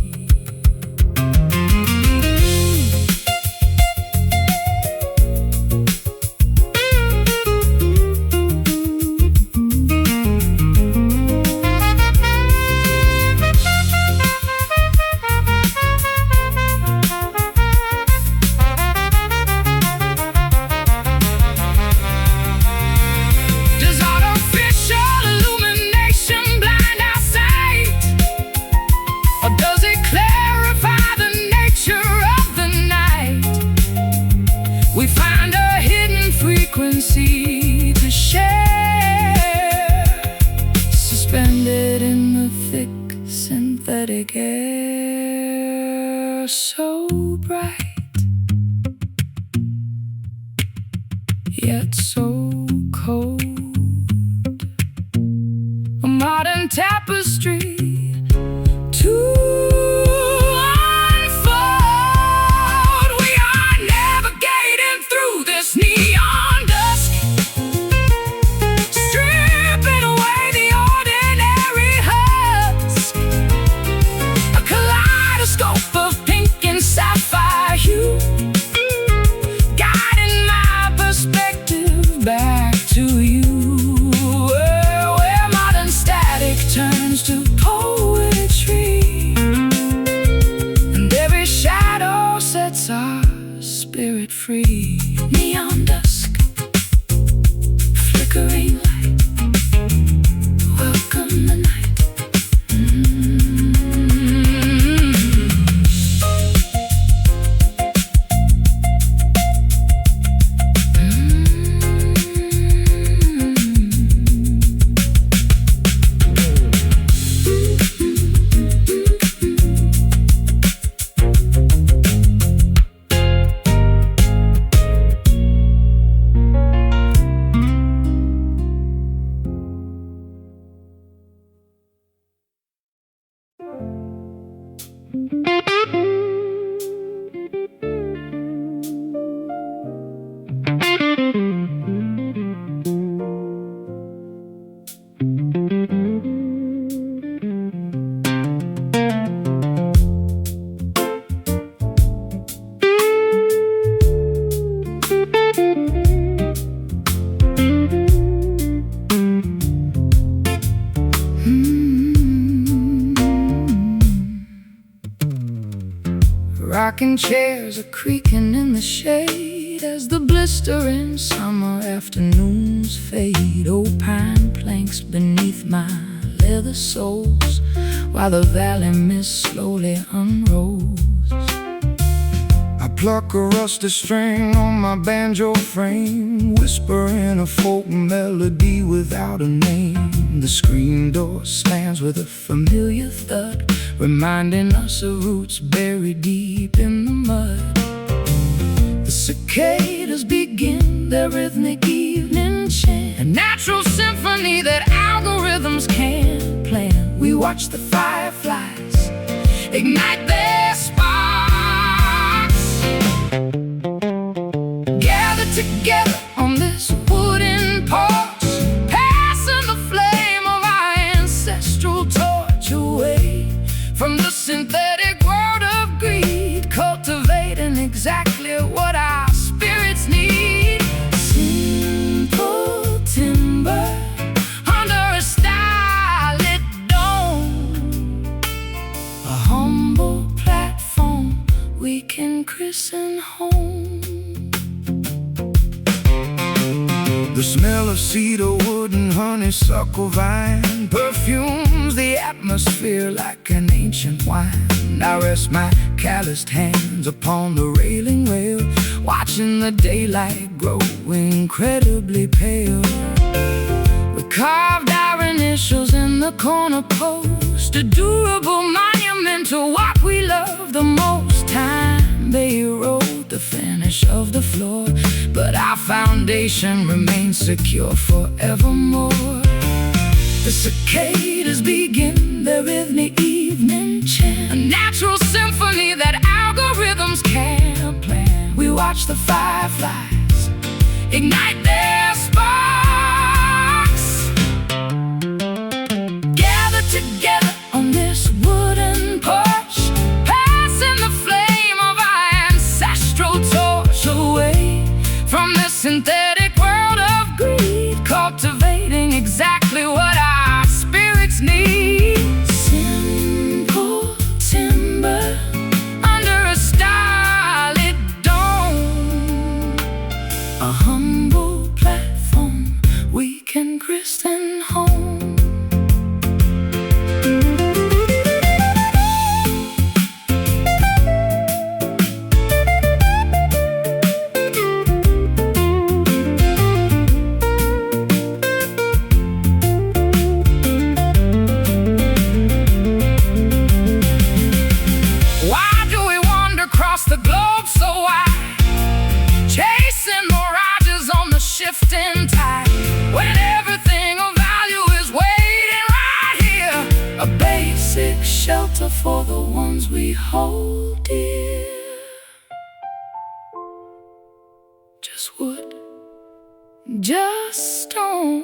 Does artificial illumination blind our sight, or does it clarify the nature of the night? We find a hidden frequency to share, suspended in the thick synthetic air, so bright yet so cold. A modern tapestry to unfold. We are navigating through this neon dusk, stripping away the ordinary husk. A kaleidoscope of pink and sapphire hue, guiding my perspective back to you, where modern static turns Rocking chairs are creaking in the shade as the blistering summer afternoons fade. Old pine planks beneath my leather soles while the valley mist slowly unrolls. I pluck a rusty string on my banjo frame, whispering a folk melody without a name. The screen door slams with a familiar thud, reminding us of roots buried deep in the mud. The cicadas begin their rhythmic evening chant, a natural symphony that algorithms can't plan. We watch the fireflies ignite their sparks, gather together on this wooden porch, passing the flame of our ancestral torch away from the synthetic world of greed, cultivating exactly what our spirits need. Simple timber under a starlit dome, a humble platform we can christen home. The smell of cedar wood and honeysuckle vine perfumes the atmosphere like an ancient wine. I rest my calloused hands upon the railing rail, watching the daylight grow incredibly pale. We carved our initials in the corner post, a durable monument to what we love the most. Time they erode the finish of the floor, but our foundation remains secure forevermore. The cicadas begin their rhythmic evening chant, a natural symphony that algorithms can't plan. We watch the fireflies ignite their sparks, gather together on this wooden porch, passing the flame of our ancestral torch away from the synthetic world of greed, cultivating exactly what our spirits need. Simple timber under a starlit dome, a humble platform we can christen home. The globe so wide, chasing mirages on the shifting tide, when everything of value is waiting right here. A basic shelter for the ones we hold dear. Just wood, just stone,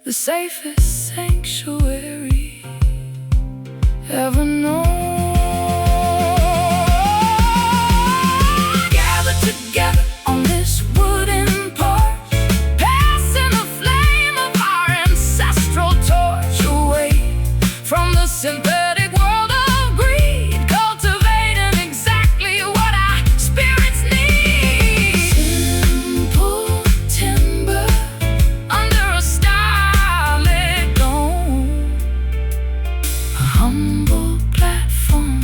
the safest sanctuary ever known. Together on this wooden porch, passing the flame of our ancestral torch away from the synthetic world of greed, cultivating exactly what our spirits need. Simple timber under a starlit dome, a humble platform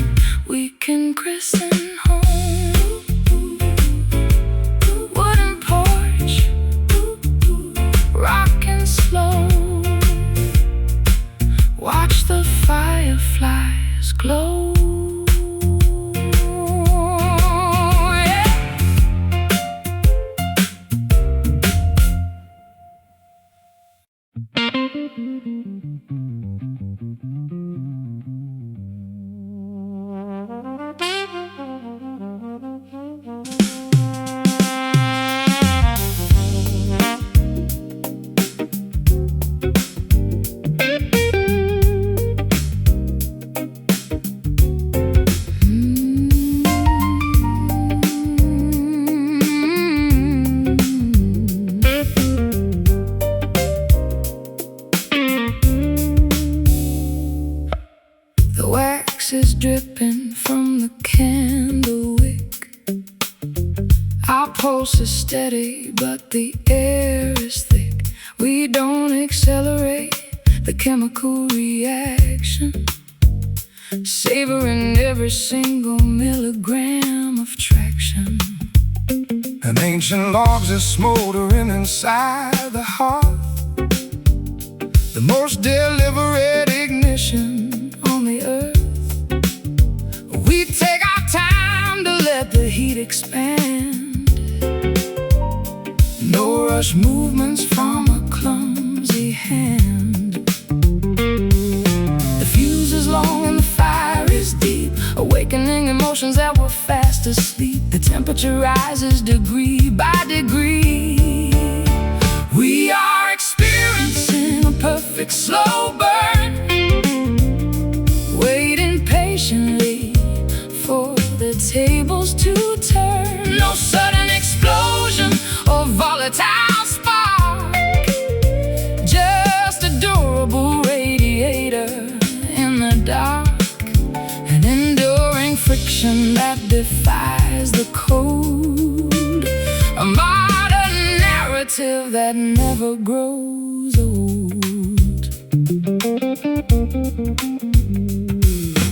we can christen home. Watch the fireflies glow. is dripping from pulse is steady, but the air is thick. We don't accelerate the chemical reaction, savoring every single milligram of traction. And ancient logs are smoldering inside the heart, the most deliberate ignition on the earth. We take our time to let the heat expand. No rush movements from a clumsy hand. The fuse is long and the fire is deep, awakening emotions that were fast asleep. The temperature rises degree by degree. We are experiencing a perfect slow burn, waiting patiently for the tables to turn. No sudden explosion or volatile spark, just a durable radiator in the dark, an enduring friction that defies the code, a modern narrative that never grows old.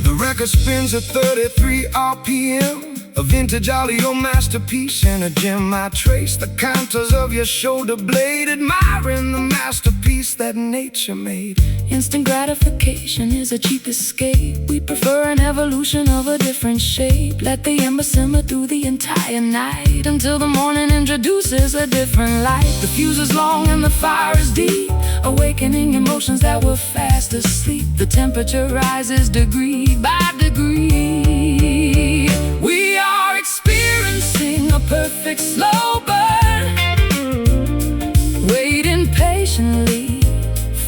The record spins at 33 RPM, a vintage audio masterpiece in a gem. I trace the contours of your shoulder blade, admiring the masterpiece that nature made. Instant gratification is a cheap escape. We prefer an evolution of a different shape. Let the ember simmer through the entire night, until the morning introduces a different light. The fuse is long and the fire is deep, awakening emotions that were fast asleep. The temperature rises degree by degree. We are experiencing a perfect slow burn, waiting patiently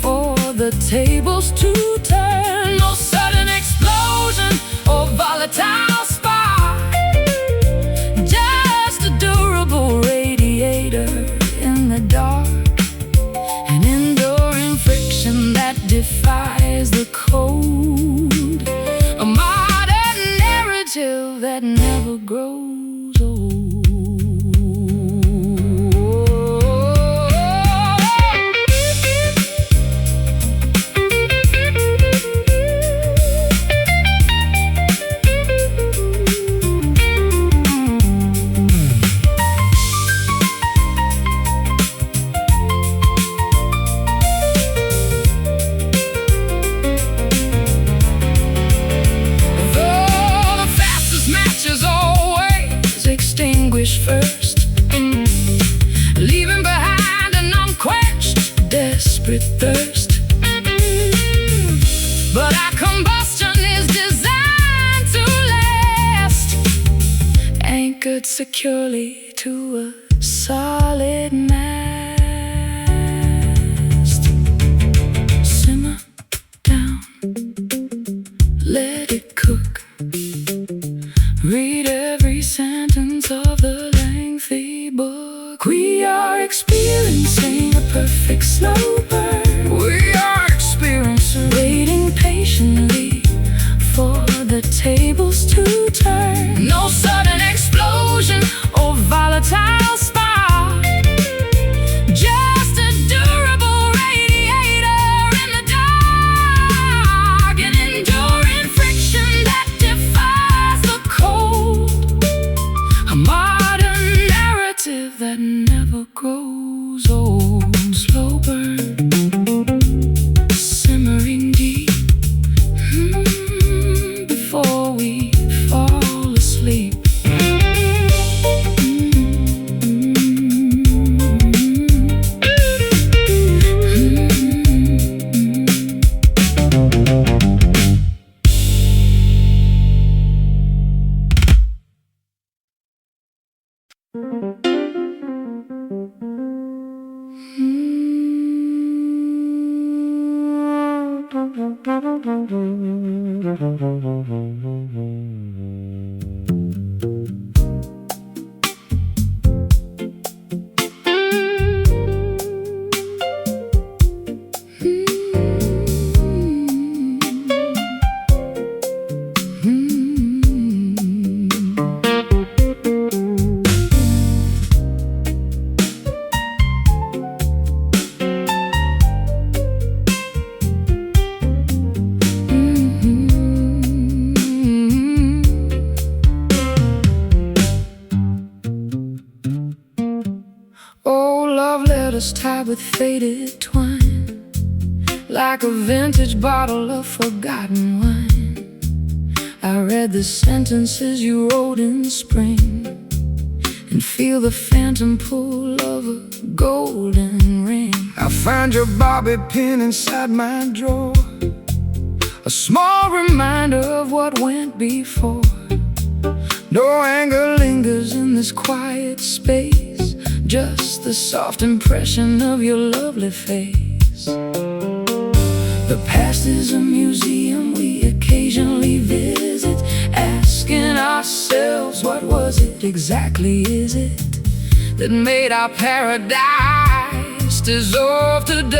for the tables to turn. No sudden explosion or volatile spark, just a durable radiator in the dark, an enduring friction that defies the code, a modern narrative that never grows old. First, leaving behind an unquenched, desperate thirst. But our combustion is designed to last, anchored securely to a solid mast. Simmer down, let it cook. Read every sentence of the lengthy book. We are experiencing a perfect slow burn. We are experiencing, waiting patiently for the tables to turn. No sudden explosion or volatile spark, just a durable radiator in the dark, an enduring friction that defies the cold, a modern narrative that never grows old. Slow burn, simmering deep, before we fall asleep. tied with faded twine, like a vintage bottle of forgotten wine. I read the sentences you wrote in spring, and feel the phantom pull of a golden ring. I find your bobby pin inside my drawer, a small reminder of what went before. No anger lingers in this quiet space, just the soft impression of your lovely face. The past is a museum we occasionally visit, asking ourselves, what was it exactly, is it, that made our paradise dissolve to dust?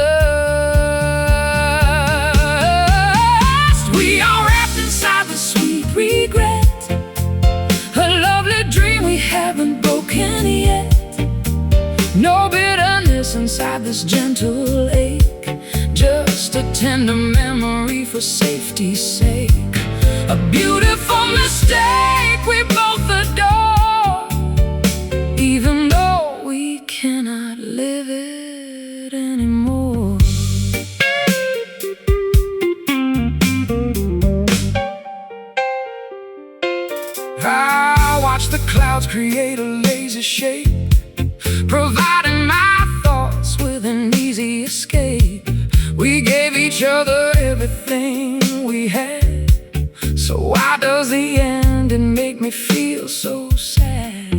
We are wrapped inside the sweet regret, a lovely dream we haven't broken yet. No bitterness inside this gentle ache, just a tender memory for safety's sake. A beautiful mistake we both adore, even though we cannot live it anymore. I watch the clouds create a lazy shape, providing my thoughts with an easy escape. We gave each other everything we had, so why does the ending make me feel so sad?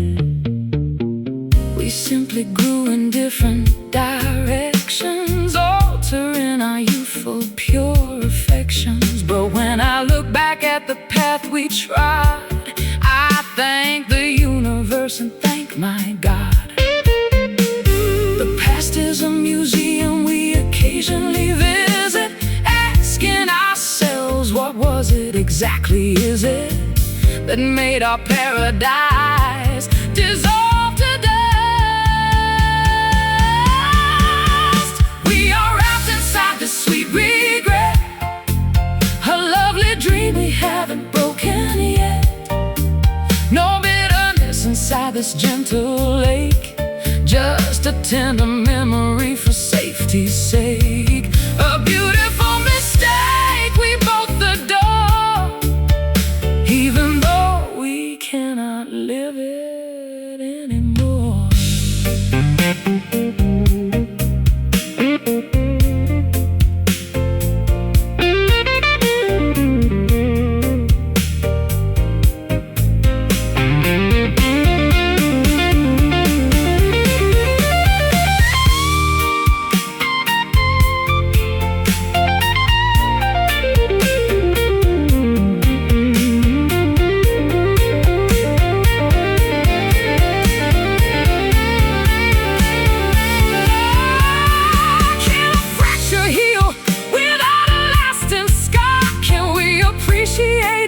We simply grew in different directions, altering our youthful pure affections. But when I look back at the path we trod, I thank the universe and thank my God. The past is a museum we occasionally visit, asking ourselves, what was it exactly, is it, that made our paradise dissolve to dust? We are wrapped inside this sweet regret, a lovely dream we haven't broken yet. No bitterness inside this gentle lake, just a tender memory for safety's sake. A beautiful mistake we both adore, even though we cannot live it anymore.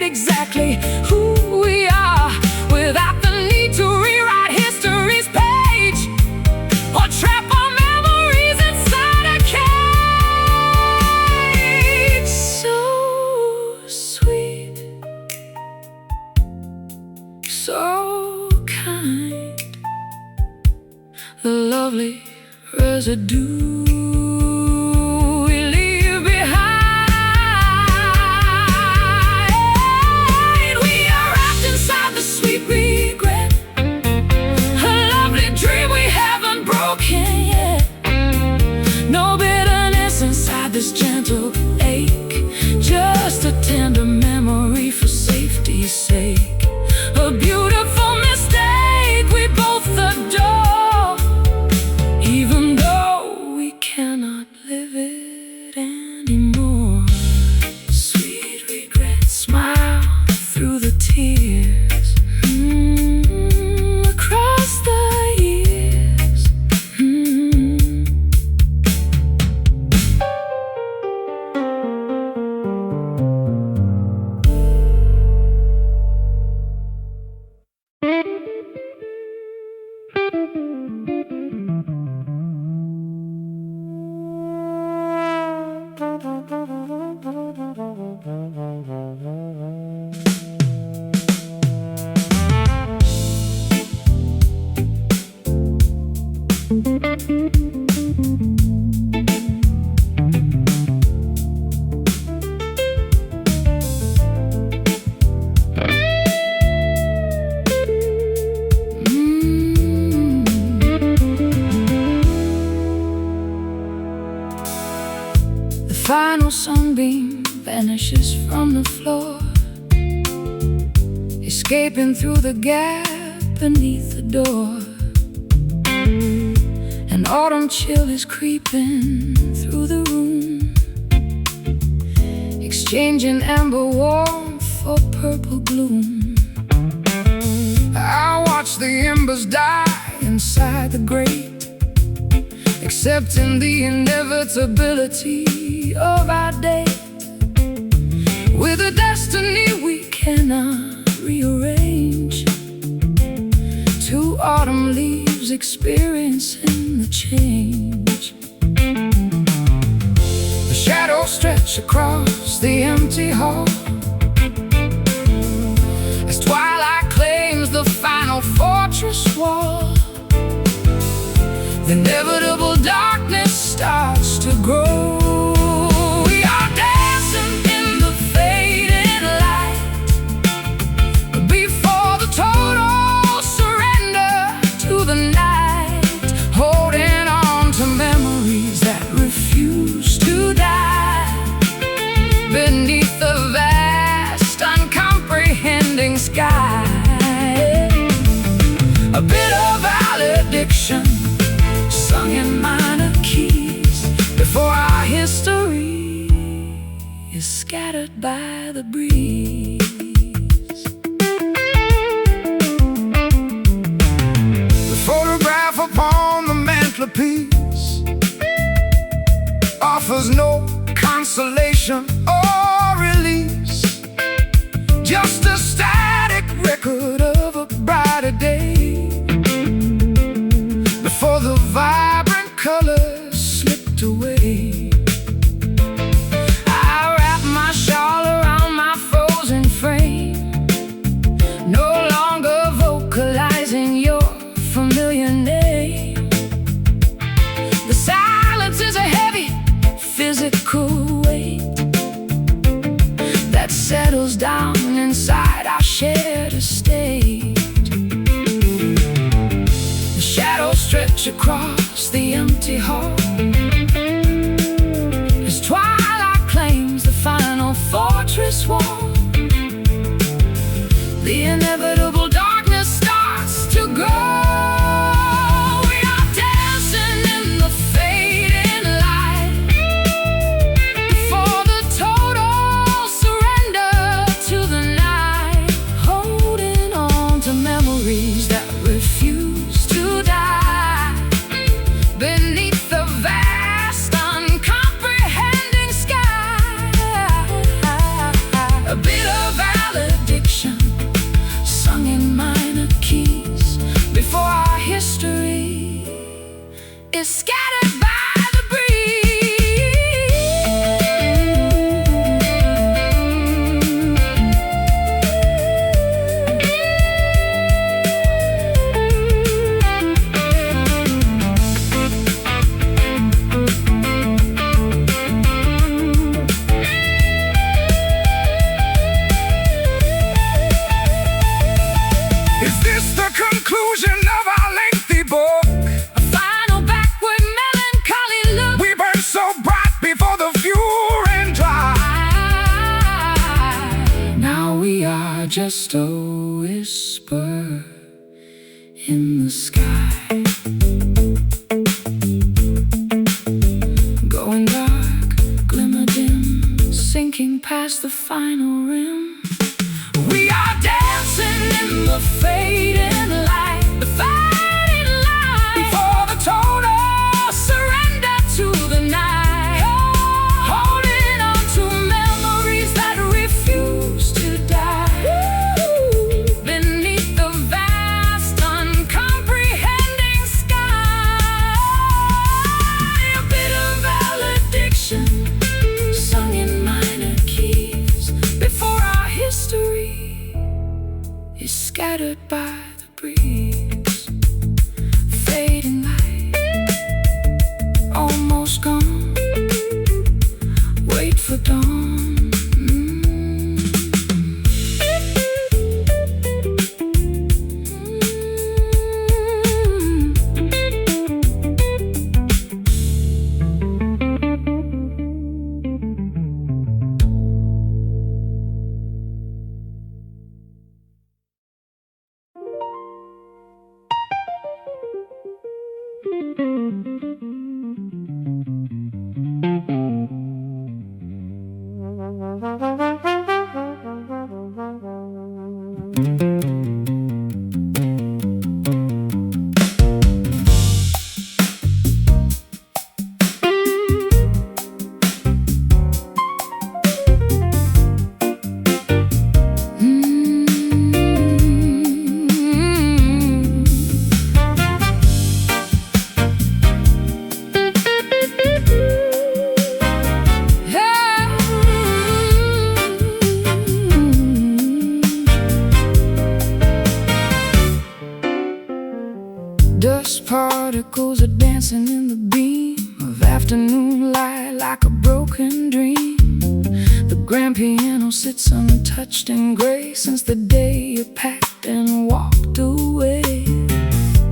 Exactly who we are, without the need to rewrite history's page, or trap our memories inside a cage. So sweet, so kind, the lovely residue we leave behind. Regret, a lovely dream we haven't broken yet. No bitterness inside this gentle ache, just a tender memory for safety's sake. A beautiful mistake we both adore, even though we final sunbeam vanishes from the floor, escaping through the gap beneath the door. An autumn chill is creeping through the room, exchanging amber warmth for purple gloom. I watch the embers die inside the grate, accepting the inevitability of our date, with a destiny we cannot rearrange. Two autumn leaves experiencing the change. The shadows stretch across the empty hall as twilight claims the final fortress wall. The inevitable darkness starts to grow. We are dancing in the fading light before the total surrender to the night, holding on to memories that refuse to die beneath the vast, uncomprehending sky. A bit of valediction sung in minor keys before our history is scattered by the breeze. The photograph upon the mantelpiece offers no consolation or release, just a static record of a brighter day before the vibrant colors slipped away. I wrap my shawl around my frozen frame, no longer vocalizing your familiar name. The silence is a heavy physical weight that settles down inside our shared estate. Stretch across the empty hall as twilight claims the final fortress wall. The inevitable darkness starts to grow. We are dancing in the fading light before the total surrender to the night, holding on to memories that refuse to die beneath the vast, uncomprehending sky. A bit of valediction sung in minor keys before our history is scattered by the conclusion of our lengthy book, a final backward melancholy look. We burned so bright before the fuel ran dry. Now we are just a whisper in the sky, going dark, glimmer dim, sinking past the final rim. We are dancing in the fading light, the fading light, before the total surrender to the night, holding on to memories that refuse to die beneath the vast, uncomprehending sky. A bit of valediction sung in minor keys before our history is scattered by the breeze. Fading light, almost gone. Wait for dawn. afternoon light like a broken dream. The grand piano sits untouched in gray since the day you packed and walked away.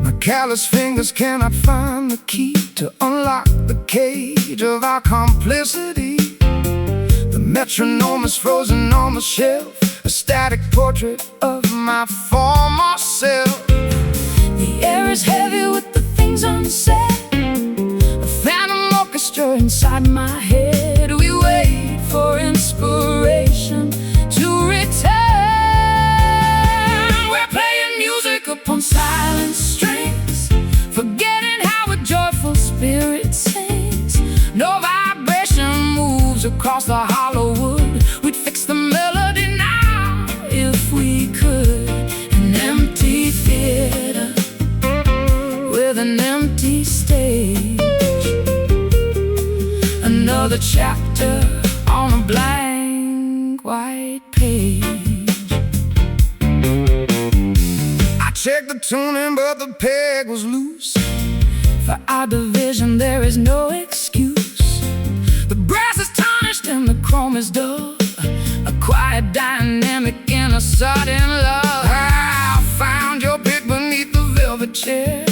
My callous fingers cannot find the key to unlock the cage of our complicity. The metronome is frozen on the shelf, a static portrait of my former self. The air is heavy with the things unsaid, a phantom orchestra inside my head. We wait for inspiration to return. We're playing music upon silent strings, forgetting how a joyful spirit sings. No vibration moves across the hollow wood. We'd fix the melody now if we could. An empty theater with an empty stage, another chapter on a blank white page. I checked the tuning but the peg was loose. For our division there is no excuse. The brass is tarnished and the chrome is dull, a quiet dynamic in a sudden love. I found your pick beneath the velvet chair,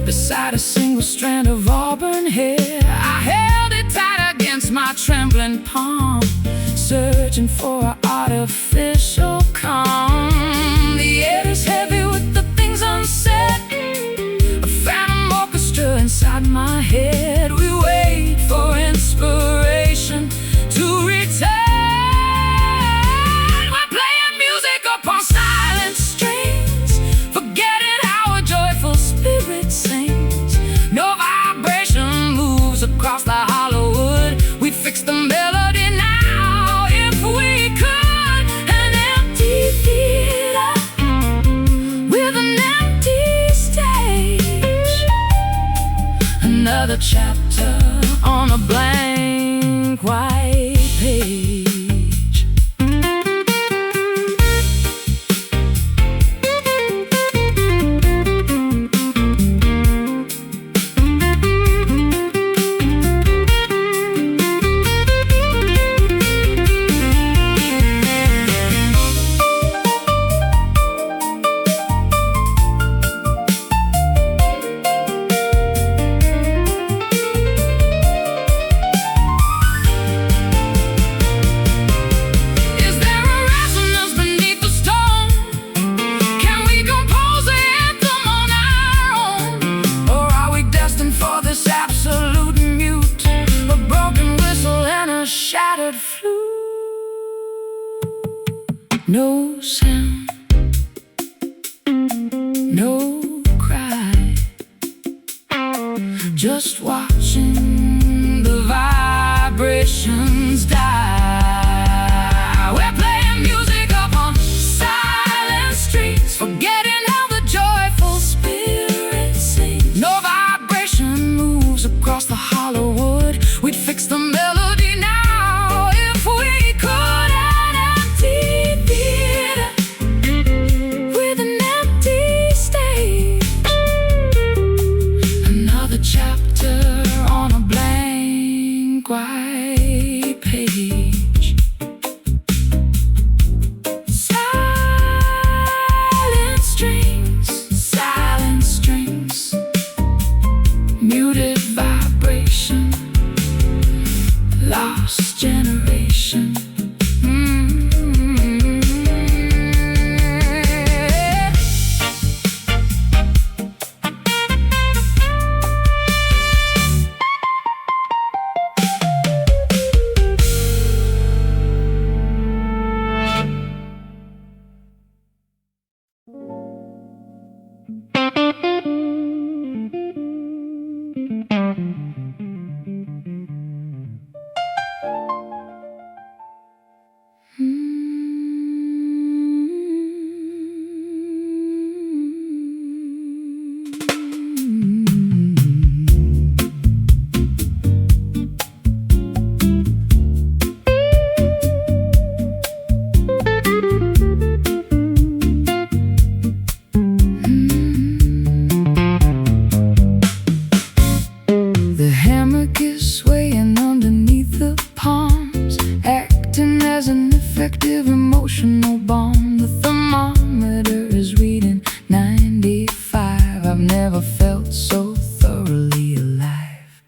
beside a single strand of auburn hair. I held it tight against my trembling palm, searching for an artificial calm. The air is heavy with the things unsaid, a phantom orchestra inside my head. We wait for inspiration to return. We're playing music upon silent strings, forgetting how a joyful spirit sings. No vibration moves across the hollow wood. We fix the melody now if we could. An empty theater with an empty stage, another chapter on a blank white page. Shattered flute, no sound, no cry, just watching the vibrations die. We're playing music upon silent streets, forgetting how the joyful spirit sings. No vibration moves across the hollow wood. We'd fix the melody now. White page, silent strings, muted vibration, lost generation. is swaying underneath the palms, acting as an effective emotional bomb. The thermometer is reading 95. I've never felt so thoroughly alive.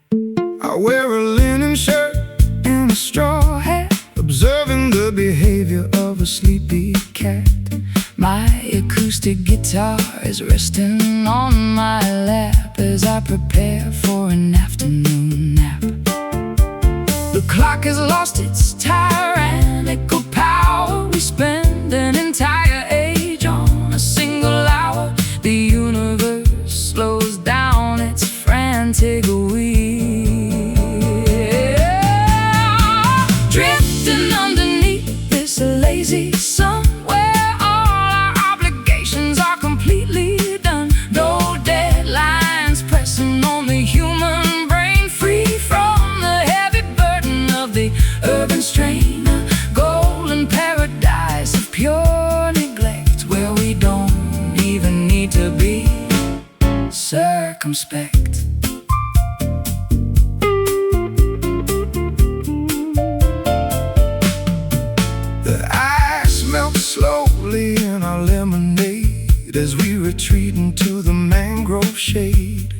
I wear a linen shirt and a straw hat, observing the behavior of a sleepy cat. My acoustic guitar is resting on my lap as I prepare for an afternoon nap. The clock has lost its tyrannical power. We spend an entire age on a single hour. The universe slows down its frantic wheel, drifting underneath this lazy sun, where all our obligations are completely done. No deadlines pressing on the human brain, free from the heavy burden of the urban strain. A golden paradise of pure neglect, where we don't even need to be circumspect. The ice melts slowly in our lemonade as we retreat into the mangrove shade.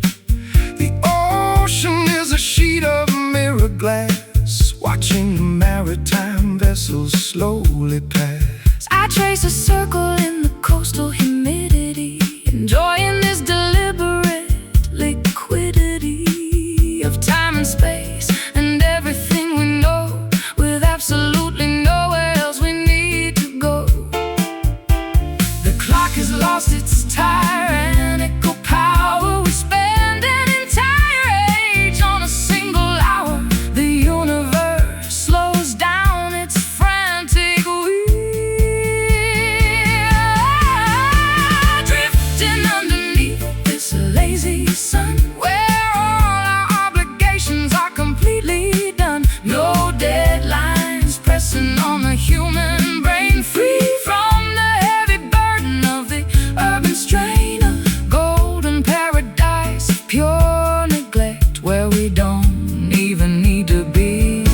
The ocean is a sheet of mirror glass, watching the maritime vessels slowly pass. I trace a circle in the coastal humidity, enjoying this deliberate liquidity of time and space and everything we know, with absolutely nowhere else we need to go. The clock has lost its tyrannical power. We spend an entire age on a single hour. The universe slows down its frantic wheel, drifting underneath this lazy sun, where all our obligations are completely done. No deadlines pressing on the human brain, free from the heavy burden of the urban strain. A golden paradise of pure neglect, where we don't even need to be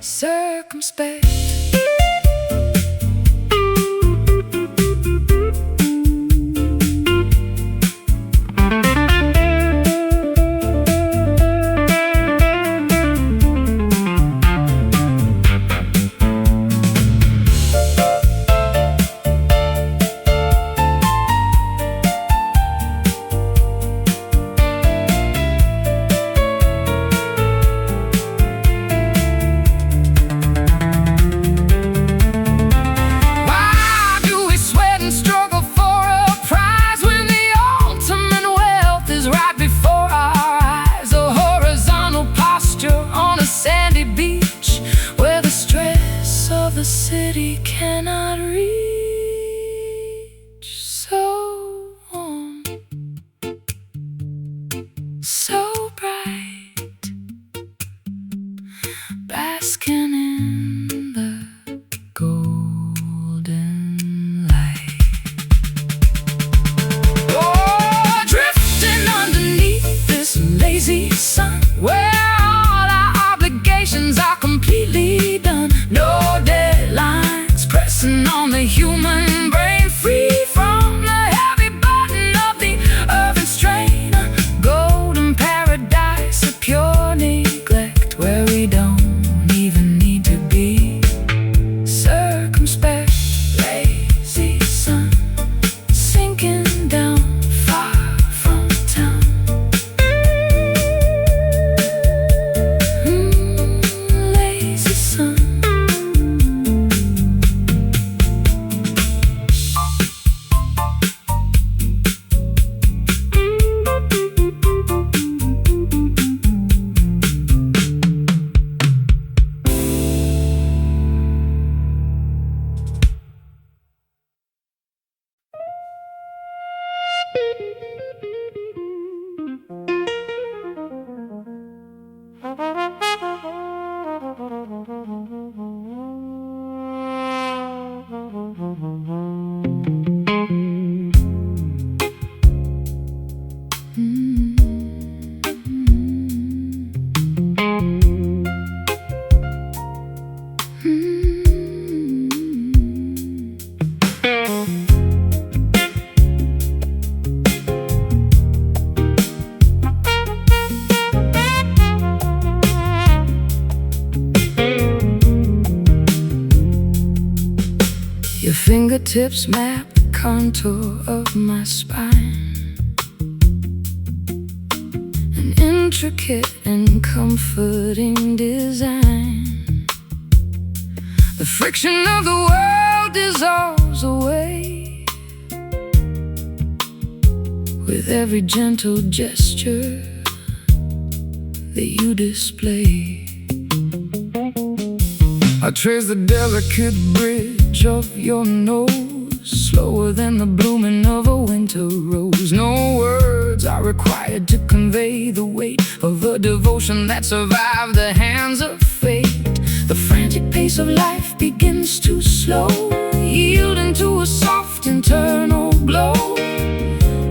circumspect. fingertips map the contour of my spine, an intricate and comforting design. The friction of the world dissolves away with every gentle gesture that you display. I trace the delicate bridge of your nose, slower than the blooming of a winter rose. No words are required to convey the weight of a devotion that survived the hands of fate. The frantic pace of life begins to slow, yielding to a soft internal glow.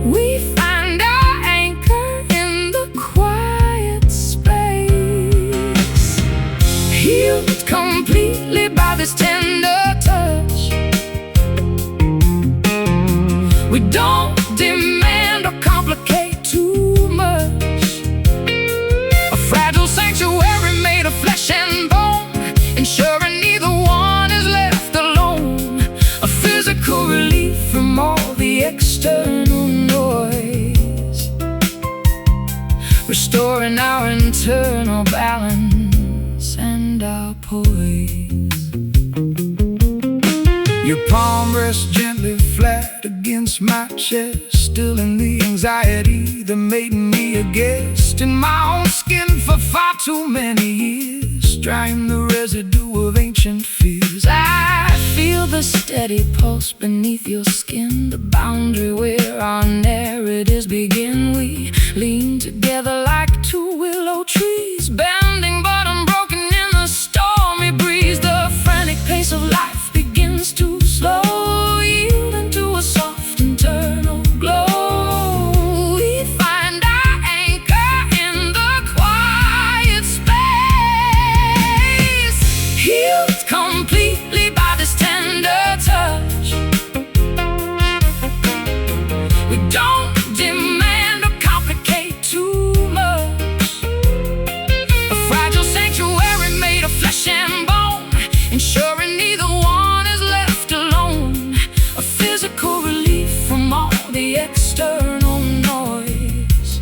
We find our anchor in the quiet space, healed completely by this tender touch. We don't demand or complicate too much. A fragile sanctuary made of flesh and bone, ensuring neither one is left alone. A physical relief from all the external noise, restoring our internal balance and our poise. Your palm rests gently flat against my chest, stilling the anxiety that made me a guest in my own skin for far too many years, drying the residue of ancient fears. I feel the steady pulse beneath your skin, the boundary where our narratives begin. We lean together like two willow trees, bending but unbroken in the stormy breeze. The frantic pace of life begins to slow, yielding to a soft internal glow. We find our anchor in the quiet space, healed completely by this tender touch. We don't demand or complicate too much. A fragile sanctuary made of flesh and bone, ensuring neither one is left alone. A physical relief from all the external noise,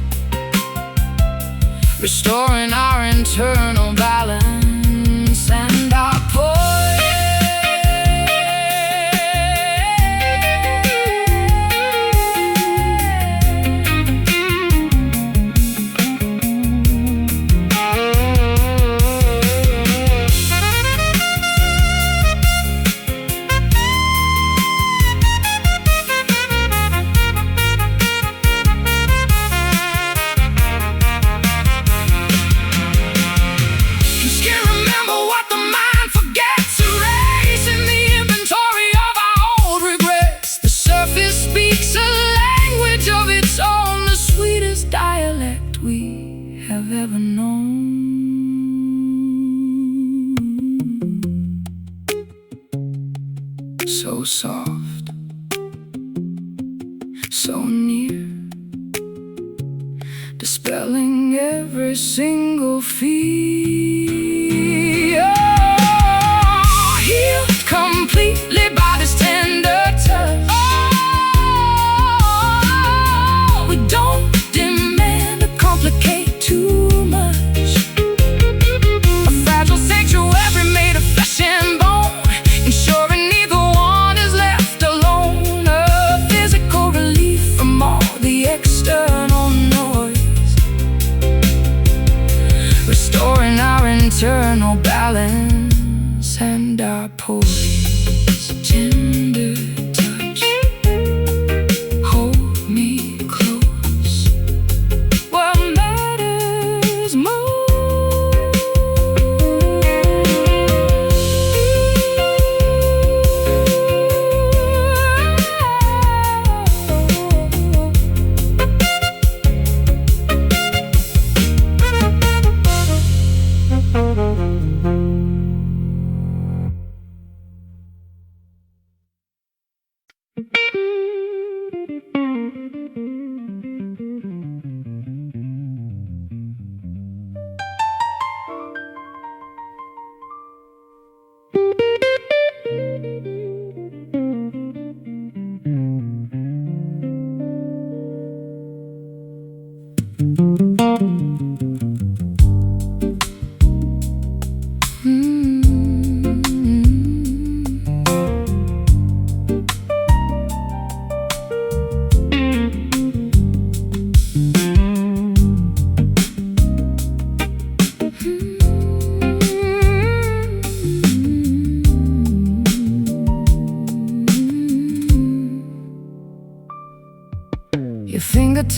restoring our internal balance and our poise. Ever known. So soft, so near, dispelling every single fear. Oh, healed completely by this tender touch. Oh, we don't demand or complicate too much. A fragile sanctuary made of flesh and bone, ensuring neither one is left alone. A physical relief from all the external noise, restoring our internal balance and our poise. Tender touch, hold me close. What matters most?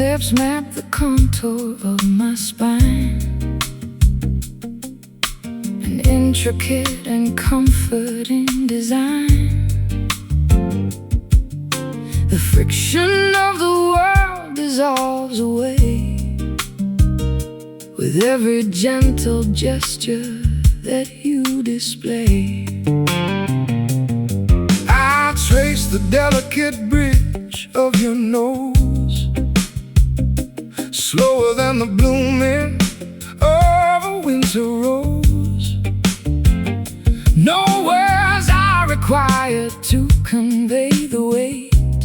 fingertips map the contour of my spine, an intricate and comforting design. The friction of the world dissolves away with every gentle gesture that you display. I trace the delicate bridge of your nose, slower than the blooming of a winter rose. No words are required to convey the weight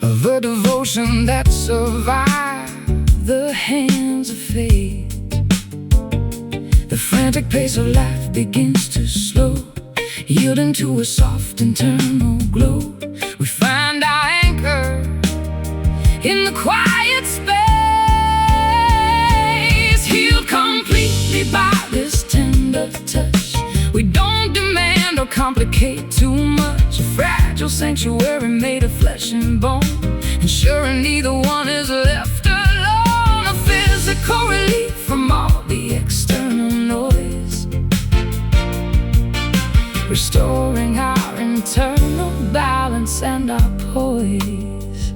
of a devotion that survived the hands of fate. The frantic pace of life begins to slow, yielding to a soft internal glow. We find our anchor in the quiet space, healed completely by this tender touch. We don't demand or complicate too much. A fragile sanctuary made of flesh and bone, ensuring neither one is left alone. A physical relief from all the external noise, restoring our internal balance and our poise.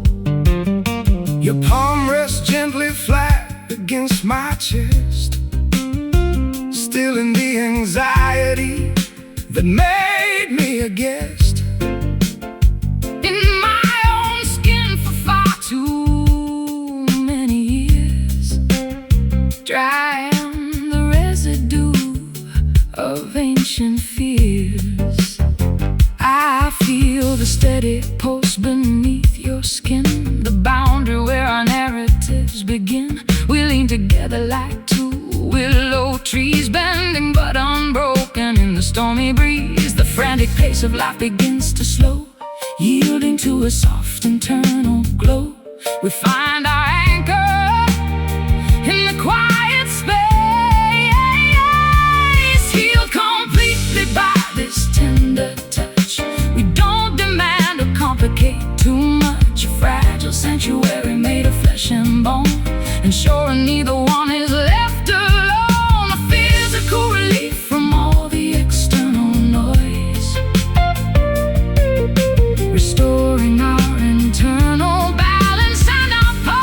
Your palm rests gently flat against my chest, stilling the anxiety that made me a guest in my own skin for far too many years, drying the residue of ancient fears. I feel the steady pulse beneath your skin, the boundary where our narratives begin. We lean together like two willow trees, bending but unbroken in the stormy breeze. The frantic pace of life begins to slow, yielding to a soft internal glow. We find our anchor in the quiet space, healed completely by this tender touch. We don't demand or complicate too much. A fragile sanctuary made of flesh and bone, ensuring neither one is left alone. A physical relief from all the external noise, restoring our internal balance and our poise.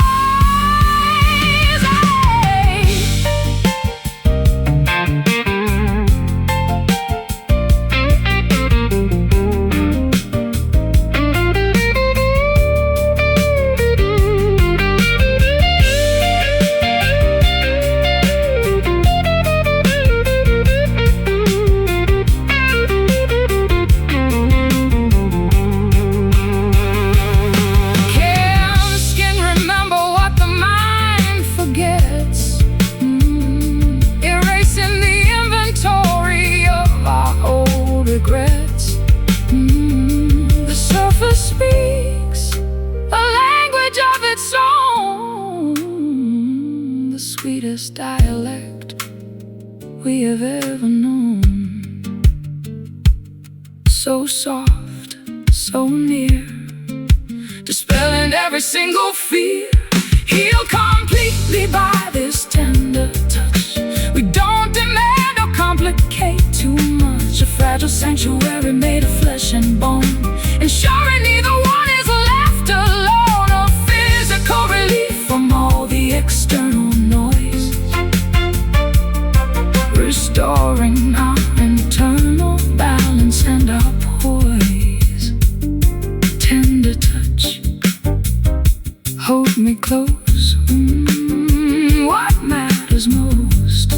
Regrets. The surface speaks a language of its own, the sweetest dialect we have ever known. So soft, so near, dispelling every single fear, healed completely by this tender touch. We don't demand or complicate too much. A fragile sanctuary made of flesh and bone, ensuring neither one is left alone. A physical relief from all the external noise, restoring our internal balance and our poise. Tender touch, hold me close, what matters most.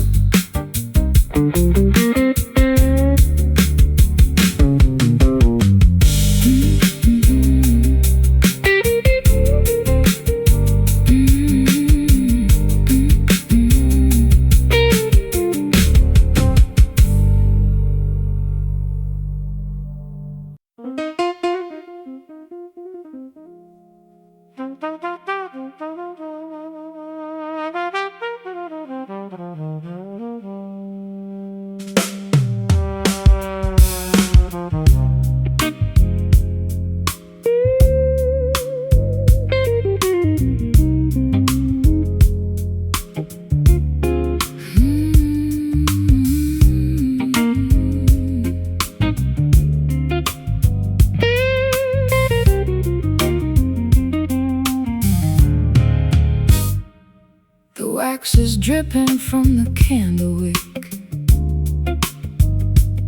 dripping from the candle wick.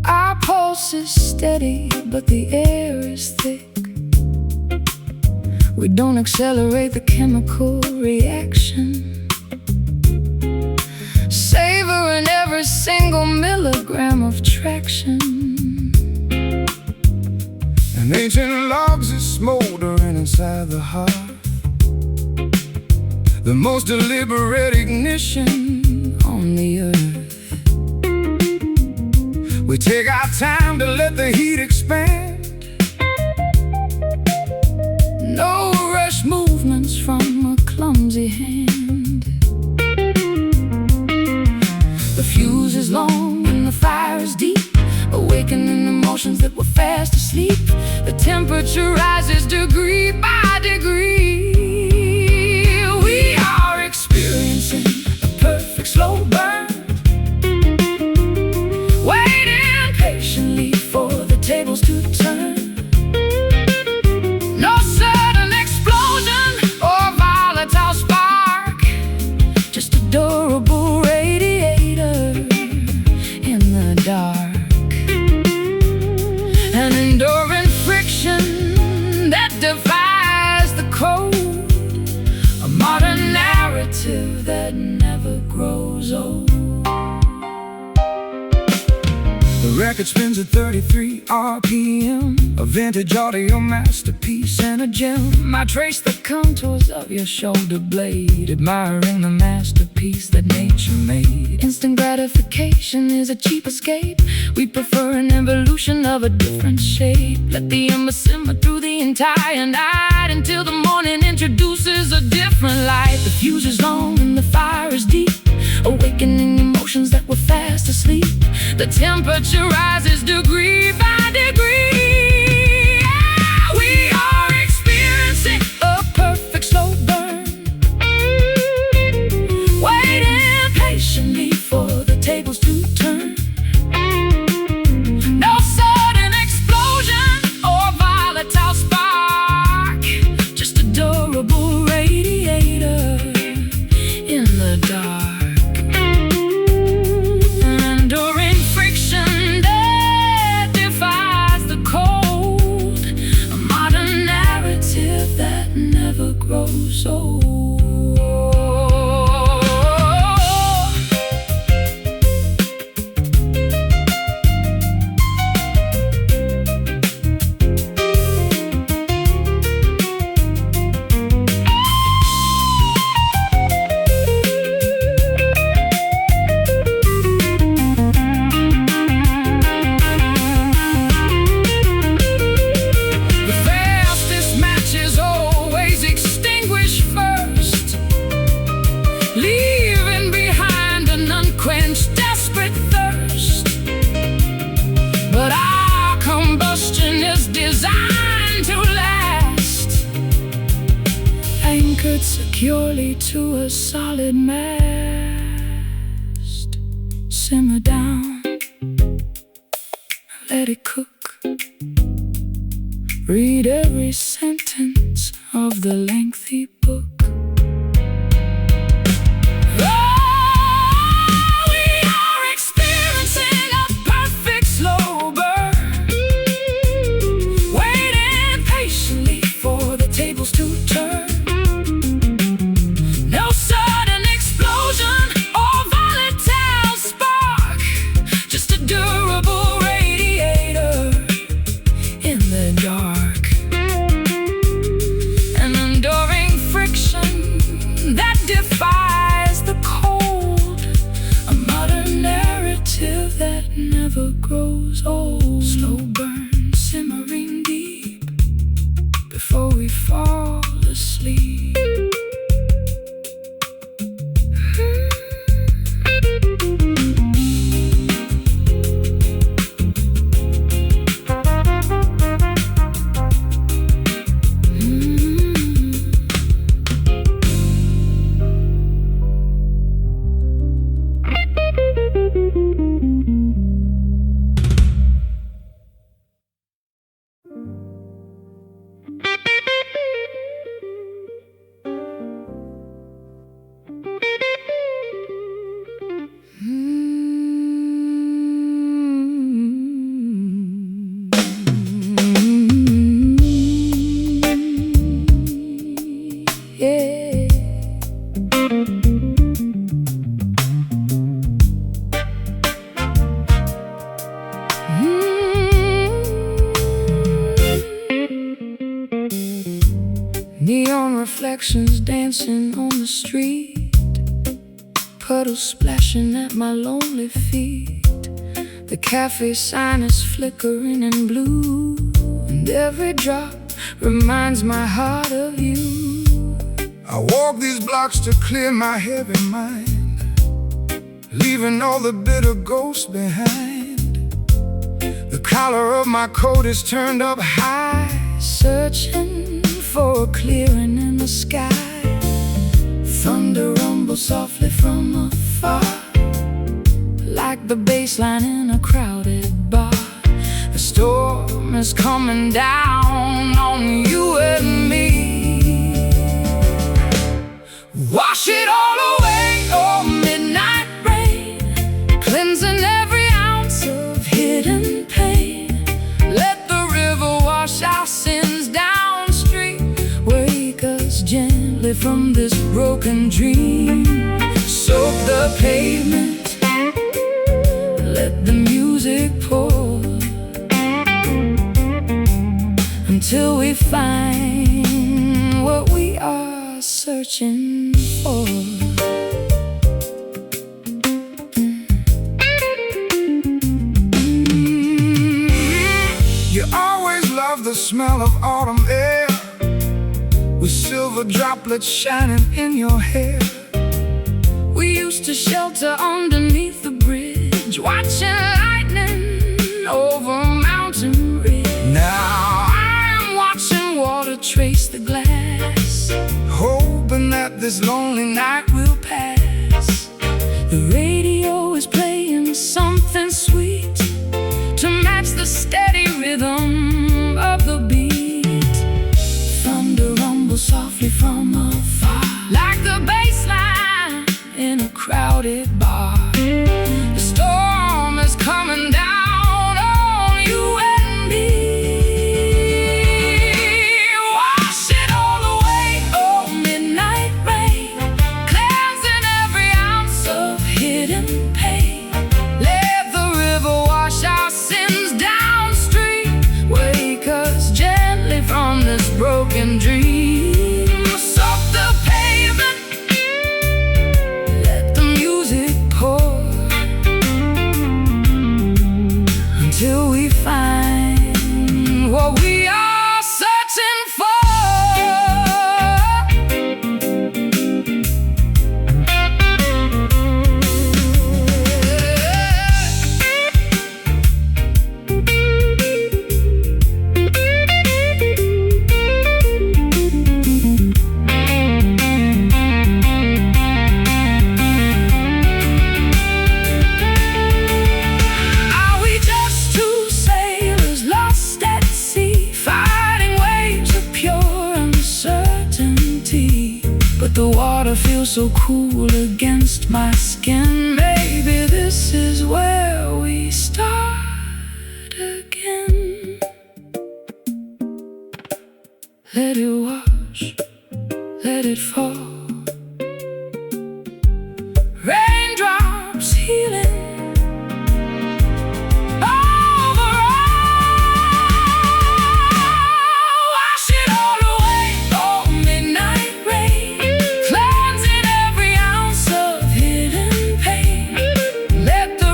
Our pulse is steady, but the air is thick. We don't accelerate the chemical reaction, savoring every single milligram of traction. And ancient logs is smoldering inside the heart, the most deliberate ignition on the earth. We take our time to let the heat expand. No rush movements from a clumsy hand. The fuse is long and the fire is deep, awakening emotions that were fast asleep. The temperature rises degree by degree. We are experiencing a perfect slow burn, waiting patiently for the tables to turn. No sudden explosion or volatile spark, just a durable radiator in the dark. An enduring friction that defies the code, a modern narrative that never grows old. The record spins at 33 RPM, a vintage audio masterpiece and a gem. I trace the contours of your shoulder blade, admiring the masterpiece that nature made. Instant gratification is a cheap escape. We prefer an evolution of a different shape. Let the ember simmer through the entire night, until the morning introduces a different light. The fuse is long and the fire is deep, awakening emotions that were fast asleep. The temperature rises degree by degree. We are experiencing a perfect slow burn, waiting patiently for the tables to turn. No sudden explosion or volatile spark, just a durable radiator in the dark. Grows old. But our combustion is designed to last, anchored securely to a solid mast. Simmer down, let it cook. Read every sentence of the lengthy book. Grows old. Slow burn, simmering deep before we fall asleep. reflections dancing on the street, puddles splashing at my lonely feet. The cafe sign is flickering in blue, and every drop reminds my heart of you. I walk these blocks to clear my heavy mind, leaving all the bitter ghosts behind. The collar of my coat is turned up high, searching for a clearing in the sky. Thunder rumbles softly from afar, like the bass line in a crowded bar. The storm is coming down on you and me. Wash it all away, oh midnight rain, cleansing every ounce of hidden pain. Let the river wash our sins downstream, wake us gently from this broken dream. Soak the pavement, let the music pour, until we find what we are searching for. You always love the smell of autumn air, with silver droplets shining in your hair. We used to shelter underneath the bridge, watching lightning over mountain ridge. Now I'm watching water trace the glass, hoping that this lonely night will pass. The radio is playing something sweet to match the steady rhythm of the beat. Thunder rumbles softly from afar, like the bass line in a crowded bar. The storm is coming down on you and me. Wash it all away, oh midnight rain, cleansing every ounce of hidden pain. Let the river wash our sins downstream, wake us gently from this broken dream. Soak the pavement, let the music pour, until we find what we are searching for. Are we just two sailors lost at sea, fighting waves of pure uncertainty? But the water feels so cool against my skin. Maybe this is where we start again. Let it wash, let it fall, raindrops healing over all. Wash it all away, oh midnight rain, cleansing every ounce of hidden pain. Let the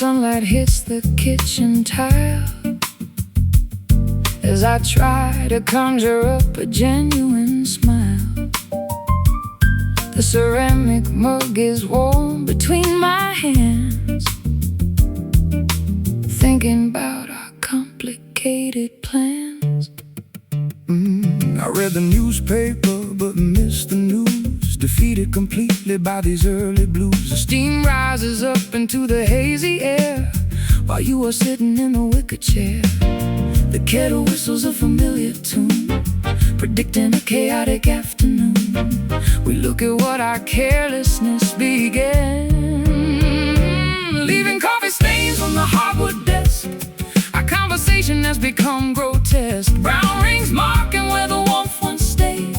sunlight hits the kitchen tile as I try to conjure up a genuine smile. The ceramic mug is warm between my hands, thinking about our complicated plans. I read the newspaper but missed the news, defeated completely by these early blues. The steam rises up into the hazy air while you are sitting in the wicker chair. The kettle whistles a familiar tune, predicting a chaotic afternoon. We look at what our carelessness began, leaving coffee stains on the hardwood desk. Our conversation has become grotesque, brown rings marking where the warmth once stayed.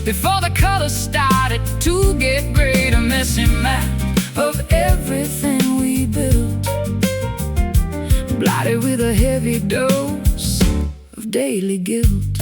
Before the colors started to get gray, a messy map of everything we built, blotted with a heavy dose of daily guilt.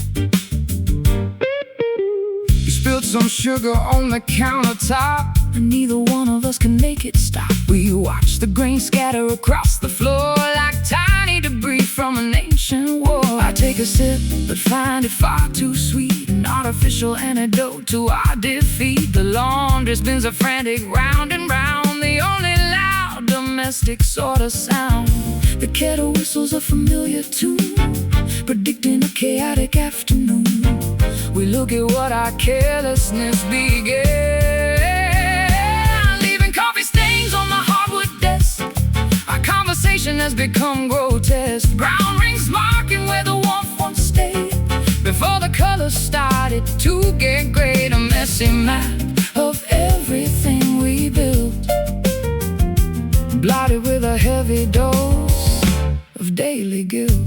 You spilled some sugar on the countertop, and neither one of us can make it stop. We watch the grain scatter across the floor like tiny debris from an ancient war. I take a sip but find it far too sweet, an artificial antidote to our defeat. The laundry spins a frantic round and round, the only loud domestic sort of sound. The kettle whistles a familiar tune, predicting a chaotic afternoon. We look at what our carelessness began, leaving coffee stains on the hardwood desk. Our conversation has become grotesque, brown rings marking where the warmth once stayed. Before the colors started to get gray, a messy map of everything we built, blotted with a heavy dose of daily guilt.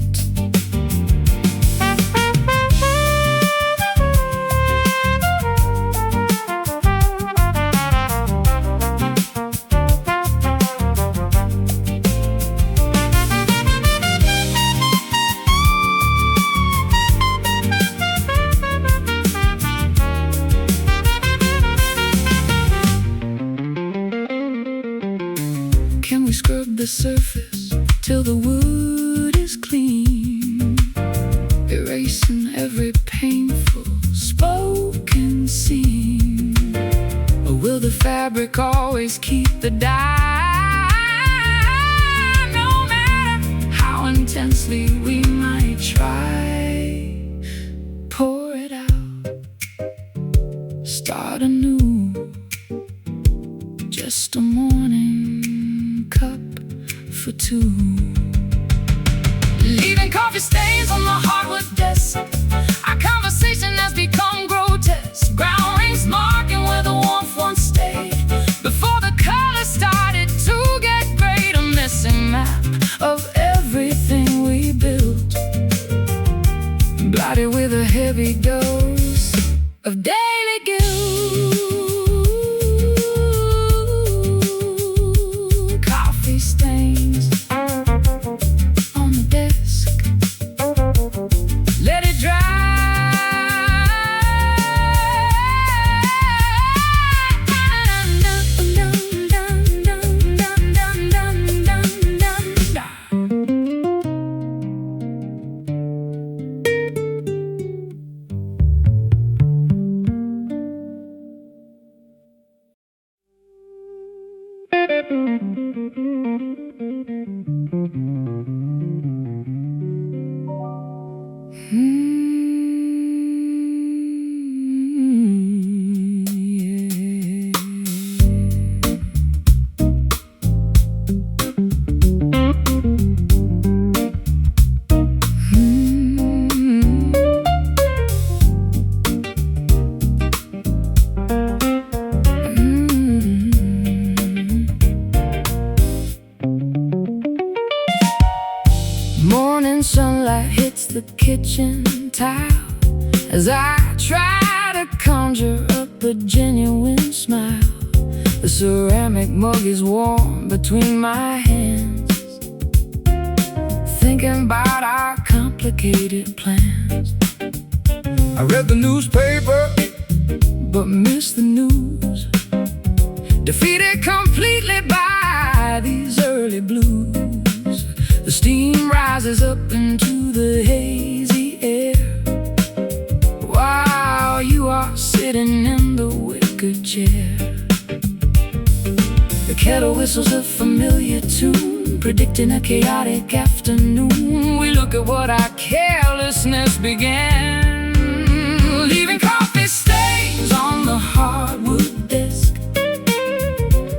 Can we scrub the surface till the wood is clean, erasing every painful spoken scene? Or will the fabric always keep the dye, no matter how intensely we might try? Pour it out, start anew, just a morning cup for two. Leaving coffee stains on the hardwood desk. Our conversation has become grotesque, brown rings marking where the warmth once stayed. Before the colors started to get gray, a missing map of everything we built, blotted with a heavy dose of daily guilt. Coffee stains on the desk, let it dry. Morning sunlight hits the kitchen tile as I try to conjure up a genuine smile. The ceramic mug is warm between my hands, thinking about our complicated plans. I read the newspaper but missed the news, defeated completely by these early blues. steam rises up into the hazy air while you are sitting in the wicker chair. The kettle whistles a familiar tune, predicting a chaotic afternoon. We look at what our carelessness began, leaving coffee stains on the hardwood desk.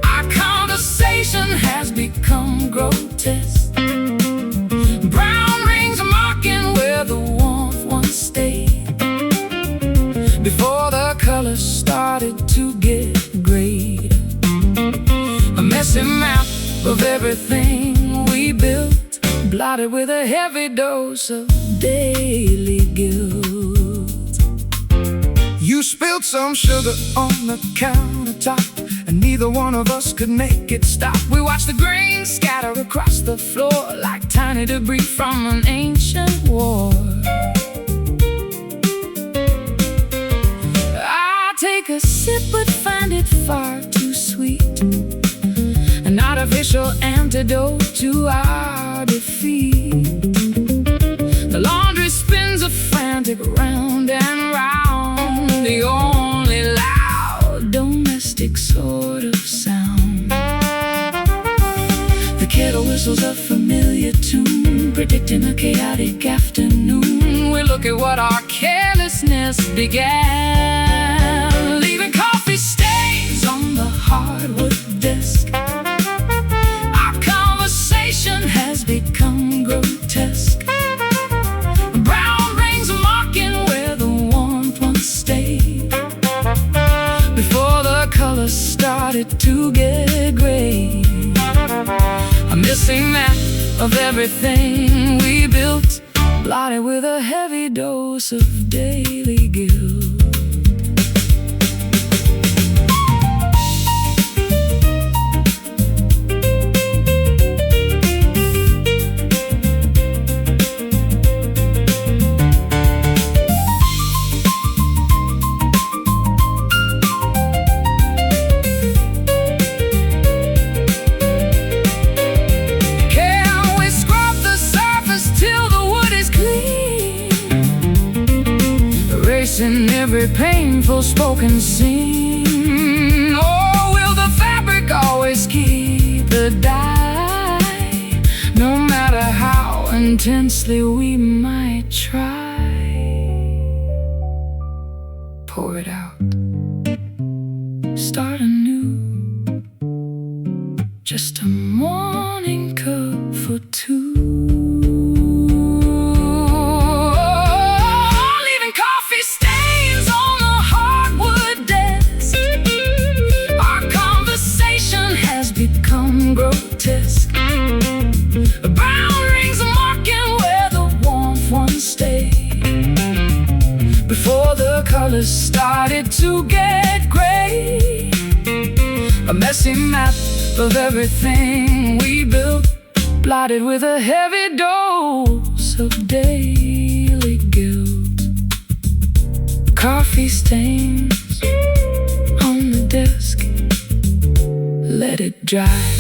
Our conversation has become grotesque. Brown rings are marking where the warmth once stayed, before the colors started to get grayed. A messy map of everything we built, blotted with a heavy dose of daily guilt. You spilled some sugar on the countertop, and neither one of us could make it stop. We watched the grains scatter across the floor like tiny debris from an ancient war. I take a sip but find it far too sweet, an artificial antidote to our defeat. The laundry spins a frantic round and round, the only loud domestic sort of sound. The kettle whistles a familiar tune, predicting a chaotic afternoon. We look at what our carelessness began, leaving coffee stains on the hardwood desk. Our conversation has become grotesque. Brown rings are marking where the warmth once stayed, before the colors started to get gray. A missing map of everything we built, blotted with a heavy dose of daily guilt. In every painful spoken scene, or will the fabric always keep the dye, no matter how intensely we might try? Pour it out, start anew, just a morning cup for two. Grotesque. Brown rings are marking where the warmth once stayed, before the colors started to get gray. A messy map of everything we built, blotted with a heavy dose of daily guilt. Coffee stains on the desk, let it dry.